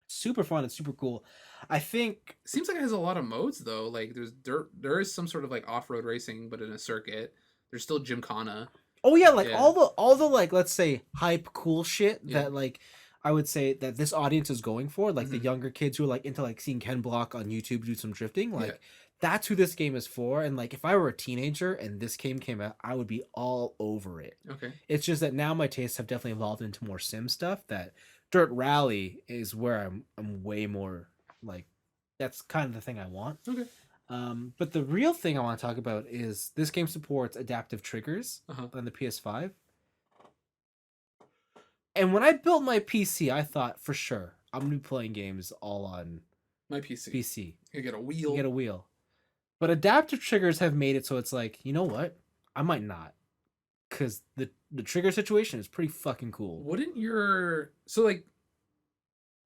super fun. It's super cool. I think. Seems like it has a lot of modes though. Like there's dirt. There is some sort of like off-road racing, but in a circuit. There's still Gymkhana. Oh yeah, like Yeah. all the like let's say hype cool shit Yeah. that like I would say that this audience is going for, like the Mhm. younger kids who are like into like seeing Ken Block on YouTube do some drifting, like Yeah. that's who this game is for. And like if I were a teenager and this game came out, I would be all over it. Okay. It's just that now my tastes have definitely evolved into more sim stuff. That Dirt Rally is where I'm way more like that's kind of the thing I want. Okay. But the real thing I want to talk about is this game supports adaptive triggers Uh-huh. on the PS5. And when I built my PC, I thought for sure I'm gonna be playing games all on My PC. PC. You get a You wheel. get a wheel. But adaptive triggers have made it so it's like, you know what? I might not. Cause the trigger situation is pretty fucking cool. Wouldn't your so like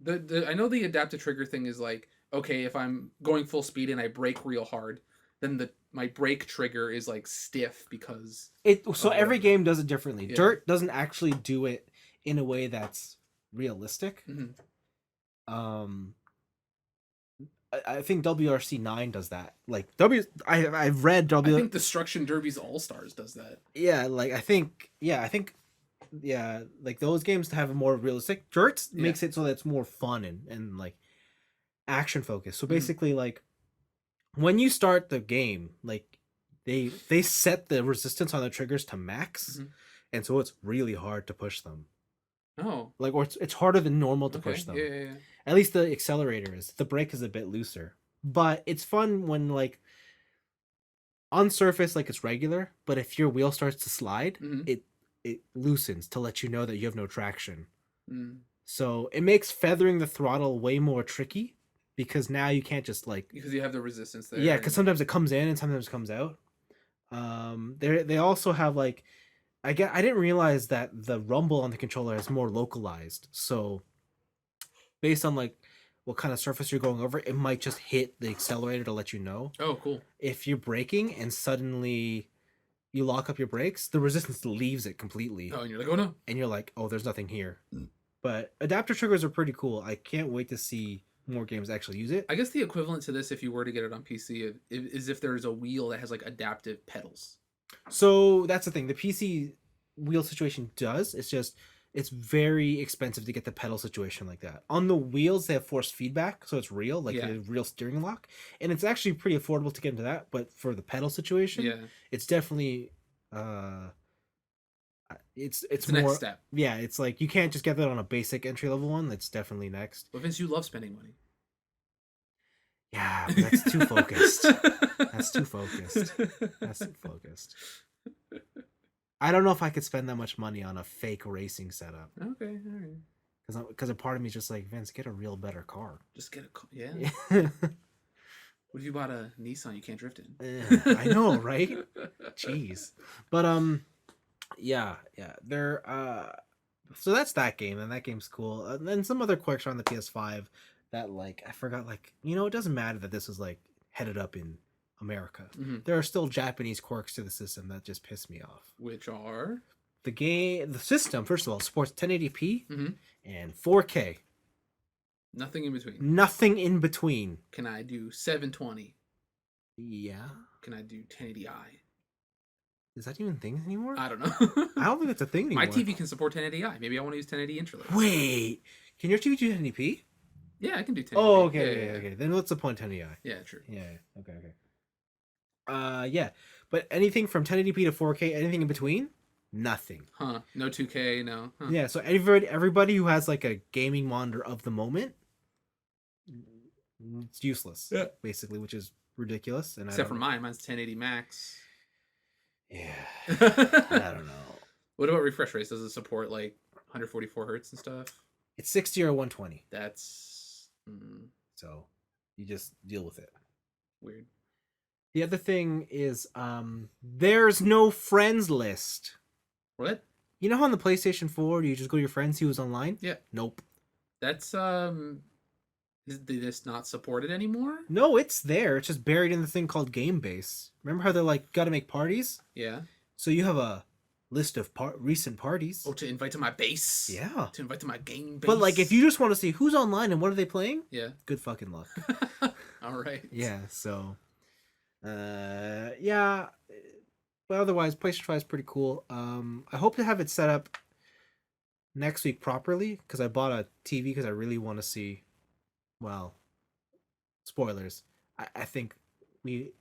the I know the adaptive trigger thing is like, okay, if I'm going full speed and I brake real hard, then my brake trigger is like stiff because So every whatever. game does it differently. Yeah. Dirt doesn't actually do it in a way that's realistic. Mhm. Um I think WRC9 does that. Like I've read I think Destruction Derby's All Stars does that. yeah, like I think yeah, like those games have a more realistic. Dirt Yeah. makes it so that it's more fun and like action focused. So Mhm. basically like when you start the game, like they set the resistance on the triggers to max, Mhm. and so it's really hard to push them. Oh. Like or it's harder than normal to Okay. push them. Yeah. At least the accelerator is. The brake is a bit looser. But it's fun when like on surface like it's regular, but if your wheel starts to slide, Mhm. it loosens to let you know that you have no traction. Mm. So it makes feathering the throttle way more tricky because now you can't just like Because you have the resistance there. yeah, because sometimes it comes in and sometimes it comes out. They also have like I didn't realize that the rumble on the controller is more localized. So based on like what kind of surface you're going over, it might just hit the accelerator to let you know. Oh, cool. If you're braking and suddenly you lock up your brakes, the resistance leaves it completely. Oh, and you're like, oh no. And you're like, oh, there's nothing here. But adapter triggers are pretty cool. I can't wait to see more games actually use it. I guess the equivalent to this, if you were to get it on PC, is if there's a wheel that has like adaptive pedals. So that's the thing. The PC wheel situation does. It's just it's very expensive to get the pedal situation like that. On the wheels, they have force feedback, so it's real, like Yeah. a real steering lock, and it's actually pretty affordable to get into that. But for the pedal situation, Yeah. it's definitely it's the more next step. yeah. It's like you can't just get that on a basic entry level one. That's definitely next. But Vince, you love spending money. Yeah, but that's too focused. That's too focused. That's too focused. I don't know if I could spend that much money on a fake racing setup. Okay, all right. Because a part of me is just like, Vince, get a real better car. Just get a yeah. Yeah. What if you bought a Nissan you can't drift in? I know, right? Jeez. But yeah. There so that's that game, and that game's cool. And then some other quirks are on the PS5 that like I forgot like, it doesn't matter that this is like headed up in America. Mhm. There are still Japanese quirks to the system that just piss me off. Which are The system, first of all, supports 1080p Mhm. and 4K. nothing in between. Nothing in between. Can I do 720? Yeah. Can I do 1080i? Is that even a thing anymore? I don't know. I don't think it's a thing anymore. My TV can support 1080i. Maybe I want to use 1080 interlace. Wait, can your TV do 1080p? Yeah, I can do 1080. Oh, okay, Yeah, okay, yeah, okay. Then what's the point 1080i? Yeah, true. Yeah, okay. Yeah, but anything from 1080p to 4K, anything in between, nothing. Huh? No 2K, no. Huh. Yeah, so everybody who has like a gaming monitor of the moment, it's useless. Yeah. Basically, which is ridiculous. And Except for mine. Mine's 1080 max. Yeah, I don't know. What about refresh rates? Does it support like 144 hertz and stuff? It's 60 or 120, That's so you just deal with it. weird. The other thing is, there's no friends list. What? You know how on the PlayStation 4, you just go to your friends, see who's online? Yeah. Nope. That's is this not supported anymore? No, it's there. It's just buried in the thing called Game Base. Remember how they're like, gotta make parties? Yeah. So you have a list of recent parties. Oh, to invite to my base. Yeah. To invite to my game base. But like, if you just want to see who's online and what are they playing, Yeah. good fucking luck. All right. Yeah. So, yeah. But otherwise, PlayStation 5 is pretty cool. I hope to have it set up next week properly because I bought a TV because I really want to see. Well, spoilers. I think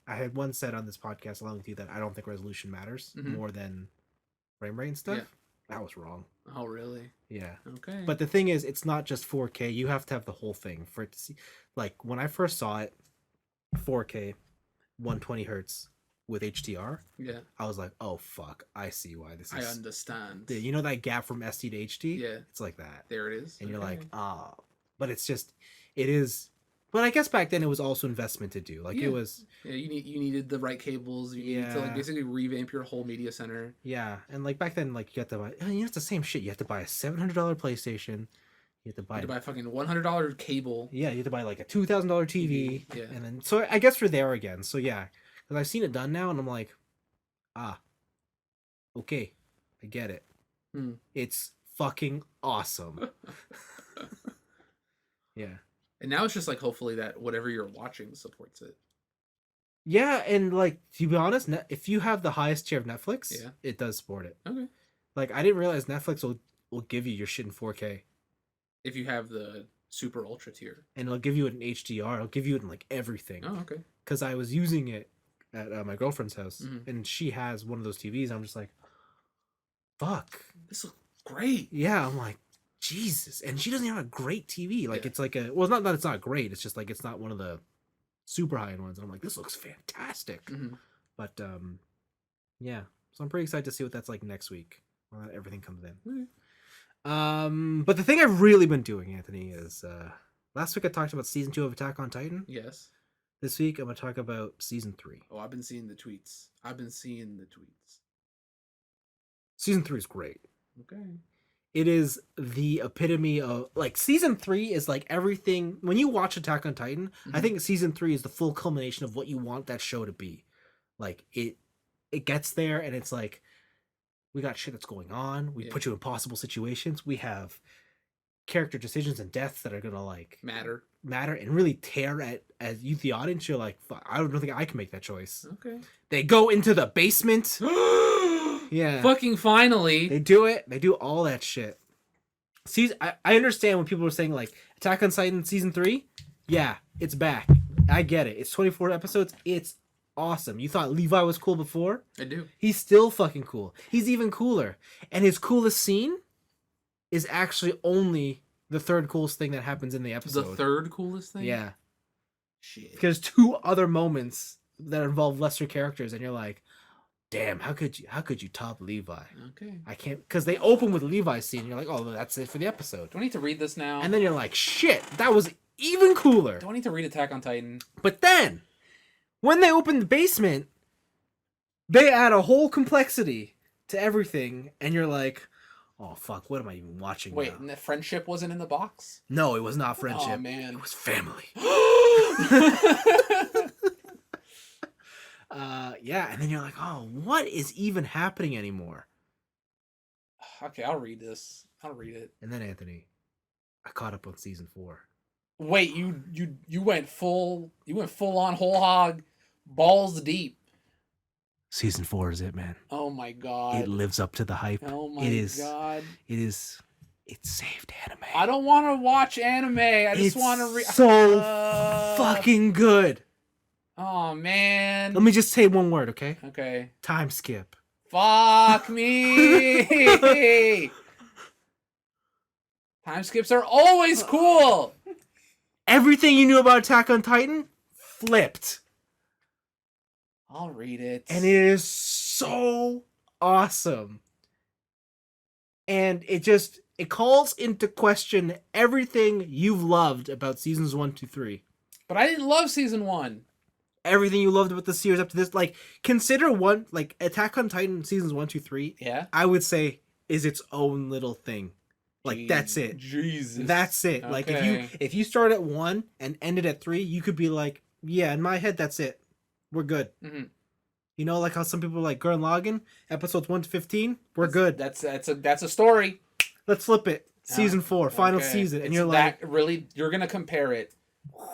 I had one said on this podcast along with you that I don't think resolution matters more than frame rate and stuff. Yeah. That was wrong. Oh, really? Yeah. Okay. But the thing is, it's not just 4K. You have to have the whole thing for it to see. Like when I first saw it, 4K, 120 hertz with HDR. Yeah. I was like, oh fuck, I see why this is. I understand. You know that gap from SD to HD? Yeah. It's like that. There it is. And you're like, ah. But it's just, it is. But I guess back then it was also investment to do. Like it was. Yeah, you needed the right cables. You needed to like basically revamp your whole media center. Yeah, and like back then, like you have to buy. It's the same shit. You have to buy a $700 PlayStation. You have to buy a fucking $100 cable. Yeah, you have to buy like a $2,000 TV. Yeah. And then so I guess we're there again. So yeah, because I've seen it done now, and I'm like, okay, I get it. It's fucking awesome. Yeah. And now it's just like hopefully that whatever you're watching supports it. Yeah, and like to be honest, if you have the highest tier of Netflix, it does support it. Okay. Like I didn't realize Netflix will give you your shit in 4K. If you have the super ultra tier. And it'll give you it in HDR. It'll give you it in like everything. Oh, okay. Because I was using it at my girlfriend's house, and she has one of those TVs. I'm just like, fuck, this looks great. Yeah, I'm like, Jesus, and she doesn't have a great TV. Like it's like well, not that it's not great. It's just like it's not one of the super high end ones. And I'm like, this looks fantastic. But yeah, so I'm pretty excited to see what that's like next week when everything comes in. But the thing I've really been doing, Anthony, is last week I talked about season 2 of Attack on Titan. Yes. This week I'm gonna talk about season 3. Oh, I've been seeing the tweets. Season 3 is great. Okay. It is the epitome of like season 3 is like everything. When you watch Attack on Titan, I think season 3 is the full culmination of what you want that show to be. Like it gets there, and it's like we got shit that's going on. We put you in possible situations. We have character decisions and deaths that are gonna like matter and really tear at as you the audience. You're like, fuck, I don't think I can make that choice. Okay. They go into the basement. Yeah. Fucking finally. They do it. They do all that shit. See, I understand when people are saying like Attack on Titan season 3. Yeah, it's back. I get it. It's 24 episodes. It's awesome. You thought Levi was cool before? I do. He's still fucking cool. He's even cooler. And his coolest scene is actually only the third coolest thing that happens in the episode. The third coolest thing? Yeah. Shit. Because 2 other moments that involve lesser characters, and you're like, damn, how could you top Levi? Okay. I can't, because they open with Levi's scene, and you're like, oh, that's it for the episode. Do I need to read this now? And then you're like, shit, that was even cooler. Do I need to read Attack on Titan? But then, when they open the basement, they add a whole complexity to everything, and you're like, oh fuck, what am I even watching Wait, now? and the friendship wasn't in the box? No, it was not friendship. Oh, man. It was family. Yeah, and then you're like, oh, what is even happening anymore? Okay, I'll read this. I'll read it. And then Anthony, I caught up on season 4. Wait, you went full on whole hog, balls deep. Season 4 is it, man. Oh my god. It lives up to the hype. Oh my god. It's saved anime. I don't want to watch anime. I just want to read. So fucking good. Oh man. Let me just say one word, okay? Okay. Time skip. Fuck me. Time skips are always cool. Everything you knew about Attack on Titan flipped. I'll read it. And it is so awesome. And it calls into question everything you've loved about seasons 1 to 3. But I didn't love season 1. everything you loved about the series up to this. Like, consider one, like, Attack on Titan seasons 1, 2, 3. Yeah. I would say is its own little thing. Like, that's it. Jesus. That's it. Okay. Like, if you start at 1 and ended at 3, you could be like, yeah, in my head, that's it. We're good. Mm-hmm. You know, like how some people are like Gurren Lagann, episodes 1 to 15, we're good. That's a story. Let's flip it. Season 4, final season, and you're like, really, you're gonna compare it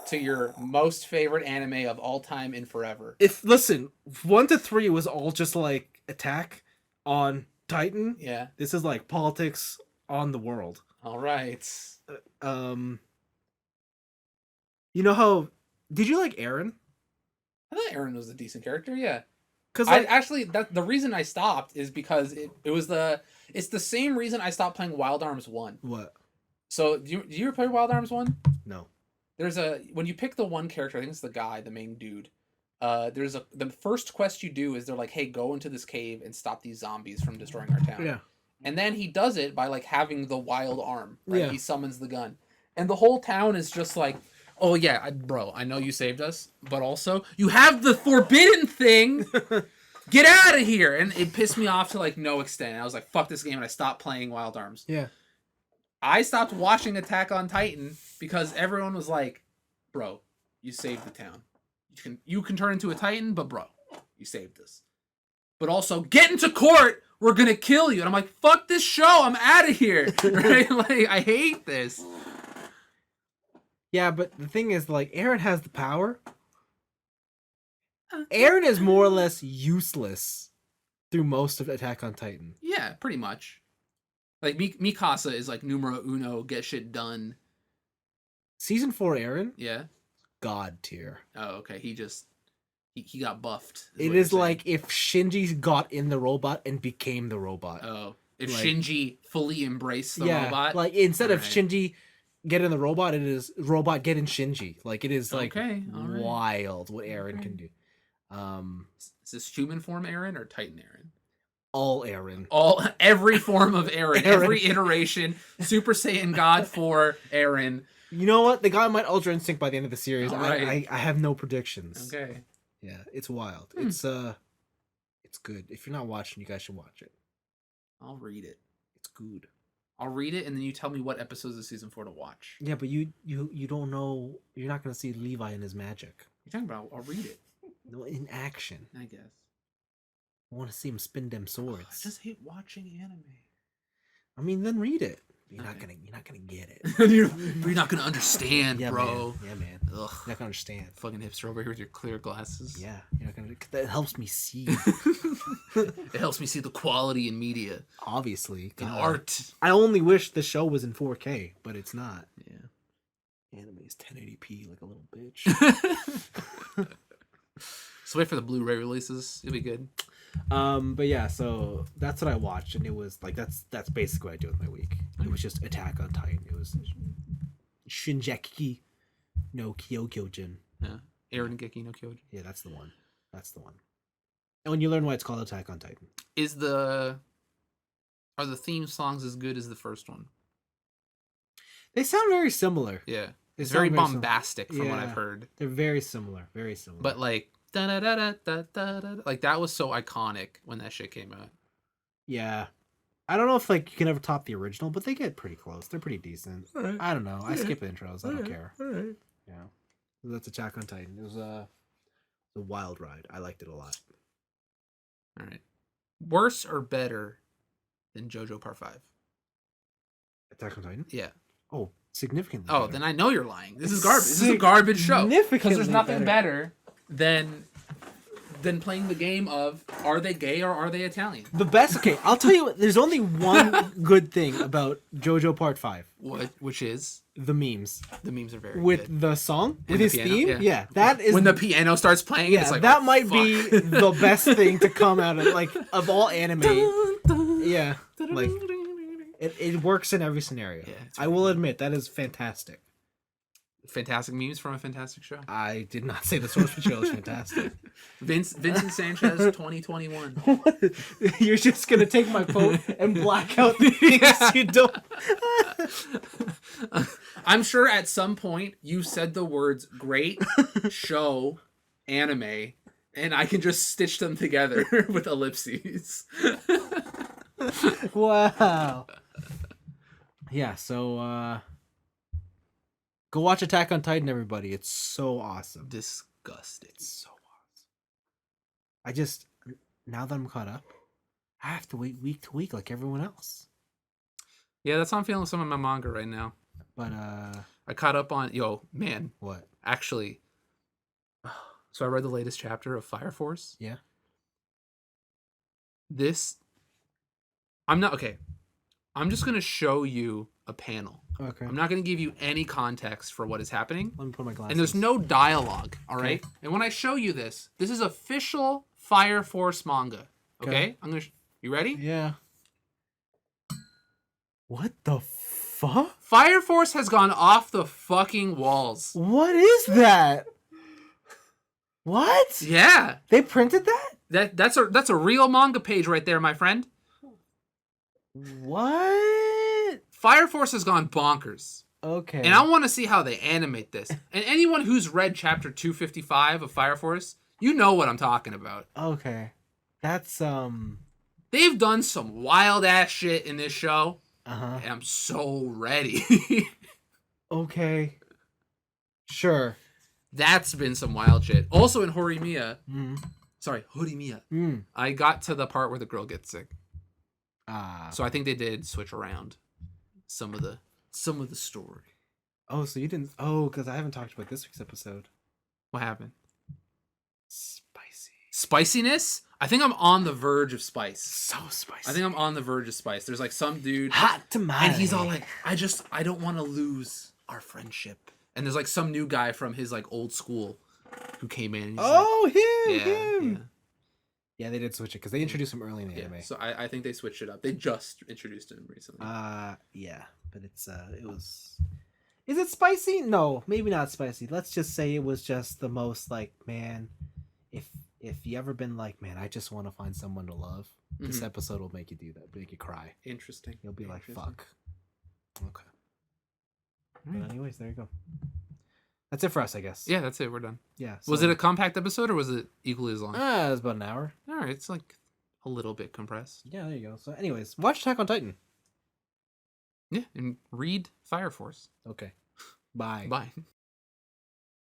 to your most favorite anime of all time and forever. listen, 1 to 3 was all just like Attack on Titan. Yeah. This is like politics on the world. All right. You know how? Did you like Eren? I thought Eren was a decent character. Yeah. Because I actually the reason I stopped is because it's the same reason I stopped playing Wild Arms 1. What? So do you ever play Wild Arms 1? No. There's when you pick the one character, I think it's the guy, the main dude. The first quest you do is they're like, hey, go into this cave and stop these zombies from destroying our town. Yeah. And then he does it by like having the wild arm. Right? Yeah. He summons the gun, and the whole town is just like, oh yeah, bro, I know you saved us, but also you have the forbidden thing. Get out of here! And it pissed me off to like no extent. I was like, fuck this game, and I stopped playing Wild Arms. Yeah. I stopped watching Attack on Titan because everyone was like, bro, you saved the town. You can turn into a Titan, but bro, you saved us. But also, get into court, we're gonna kill you. And I'm like, fuck this show, I'm out of here. Right? Like, I hate this. Yeah, but the thing is, like, Eren has the power. Eren is more or less useless through most of Attack on Titan. Yeah, pretty much. Like, Mikasa is like numero uno, get shit done. Season 4 Eren, Yeah. God tier. Oh, okay. He got buffed. It is like if Shinji got in the robot and became the robot. Oh, if like, Shinji fully embraced the robot. Like instead of Alright. Shinji get in the robot, it is robot get in Shinji. Like it is like Okay, alright. wild what Eren can do. Is this human form Eren or Titan Eren? All Eren. Every form of Eren, Eren. every iteration, Super Saiyan God 4 Eren. You know what? The guy might Ultra Instinct by the end of the series. Alright. I have no predictions. Okay. Yeah, it's wild. It's good. If you're not watching, you guys should watch it. I'll read it. It's good. I'll read it and then you tell me what episodes of season 4 to watch. Yeah, but you don't know. You're not gonna see Levi and his magic. You're talking about? I'll read it. No, in action. I guess. I want to see him spin them swords. I just hate watching anime. I mean, then read it. You're Okay. not gonna get it. you're not gonna understand, Yeah, bro. Man. Yeah, man. Ugh. You're not gonna understand. Fucking hipster over here with your clear glasses. Yeah, you're not gonna. That helps me see. It helps me see the quality in media, Obviously, in God. art. I only wish the show was in 4K, but it's not. Yeah. Anime is 1080p like a little bitch. So wait for the Blu-ray releases. It'll be good. But yeah, so that's what I watched, and it was like that's basically what I do with my week. It was just Attack on Titan. It was Shinjeki no Kyokujin. Yeah. Eren Geki no Kyojin. Yeah, that's the one. That's the one. And when you learn why it's called Attack on Titan. Are the theme songs as good as the first one? They sound very similar. Yeah. They It's sound very similar. bombastic from what I've Yeah. heard. They're very similar. Very similar. But like da da da da da da, like that was so iconic when that shit came out. yeah. I don't know if like you can ever top the original, but they get pretty close. They're pretty decent. Alright. I don't know. I skip intros. I don't care. Alright. Yeah. So that's Attack on Titan. It was a wild ride. I liked it a lot. Alright. Worse or better than JoJo Part 5? Attack on Titan? Yeah. Oh, significantly. Oh, better. then I know you're lying. This is garbage. This is a garbage show. Because there's nothing better than playing the game of are they gay or are they Italian? The best. Okay, I'll tell you what. There's only one good thing about JoJo Part 5. Which is The memes. the memes are very With good. the song? And With the his piano, theme? yeah. Yeah. That is. When the piano starts playing, yeah, it's like that oh, might fuck. be the best thing to come out of, like, of all anime. Yeah. Like, it works in every scenario. Yeah, it's I will admit, that is fantastic. Fantastic memes from a fantastic show. I did not say the source material is fantastic. Vincent Sanchez 2021. You're just gonna take my quote and black out the things you don't. I'm sure at some point you said the words great show anime, and I can just stitch them together with ellipses. Wow. Yeah, so go watch Attack on Titan, everybody. It's so awesome. Disgusting. It's so awesome. I just, now that I'm caught up, I have to wait week to week like everyone else. Yeah, that's how I'm feeling with some of my manga right now. But I caught up on man. what? Actually, so I read the latest chapter of Fire Force. Yeah. I'm not okay. I'm just gonna show you a panel. Okay. I'm not gonna give you any context for what is happening. Let me put my glasses. And there's no dialogue, all right? And when I show you this is official Fire Force manga. Okay? I'm gonna. You ready? Yeah. What the fuck? Fire Force has gone off the fucking walls. What is that? What? Yeah. They printed that? That's a real manga page right there, my friend. What? Fire Force has gone bonkers. Okay. And I want to see how they animate this. And anyone who's read chapter 255 of Fire Force, you know what I'm talking about. Okay. That's They've done some wild ass shit in this show. Uh-huh. And I'm so ready. Okay. Sure. That's been some wild shit. Also in Horimiya, Horimiya, Mm. I got to the part where the girl gets sick. Ah. So I think they did switch around some of the story. Oh, so you didn't. Oh, because I haven't talked about this week's episode. What happened? Spicy. Spiciness? I think I'm on the verge of spice. So spicy. I think I'm on the verge of spice. There's like some dude, hot tamale. and he's all like, I don't want to lose our friendship. And there's like some new guy from his like old school who came in. And he's him. Yeah, they did switch it because they introduced him early in the anime. So I think they switched it up. They just introduced him recently. Yeah, but it was. Is it spicy? No, maybe not spicy. Let's just say it was just the most like, man, if you ever been like, man, I just want to find someone to love, this episode will make you do that, make you cry. Interesting. You'll be like, fuck. Okay. Right. But anyways, there you go. That's it for us, I guess. Yeah, that's it. We're done. Yeah. Was it a compact episode or was it equally as long? It was about an hour. All right, it's like a little bit compressed. Yeah, there you go. So, anyways, watch Attack on Titan. Yeah, and read Fire Force. Okay. Bye. Bye.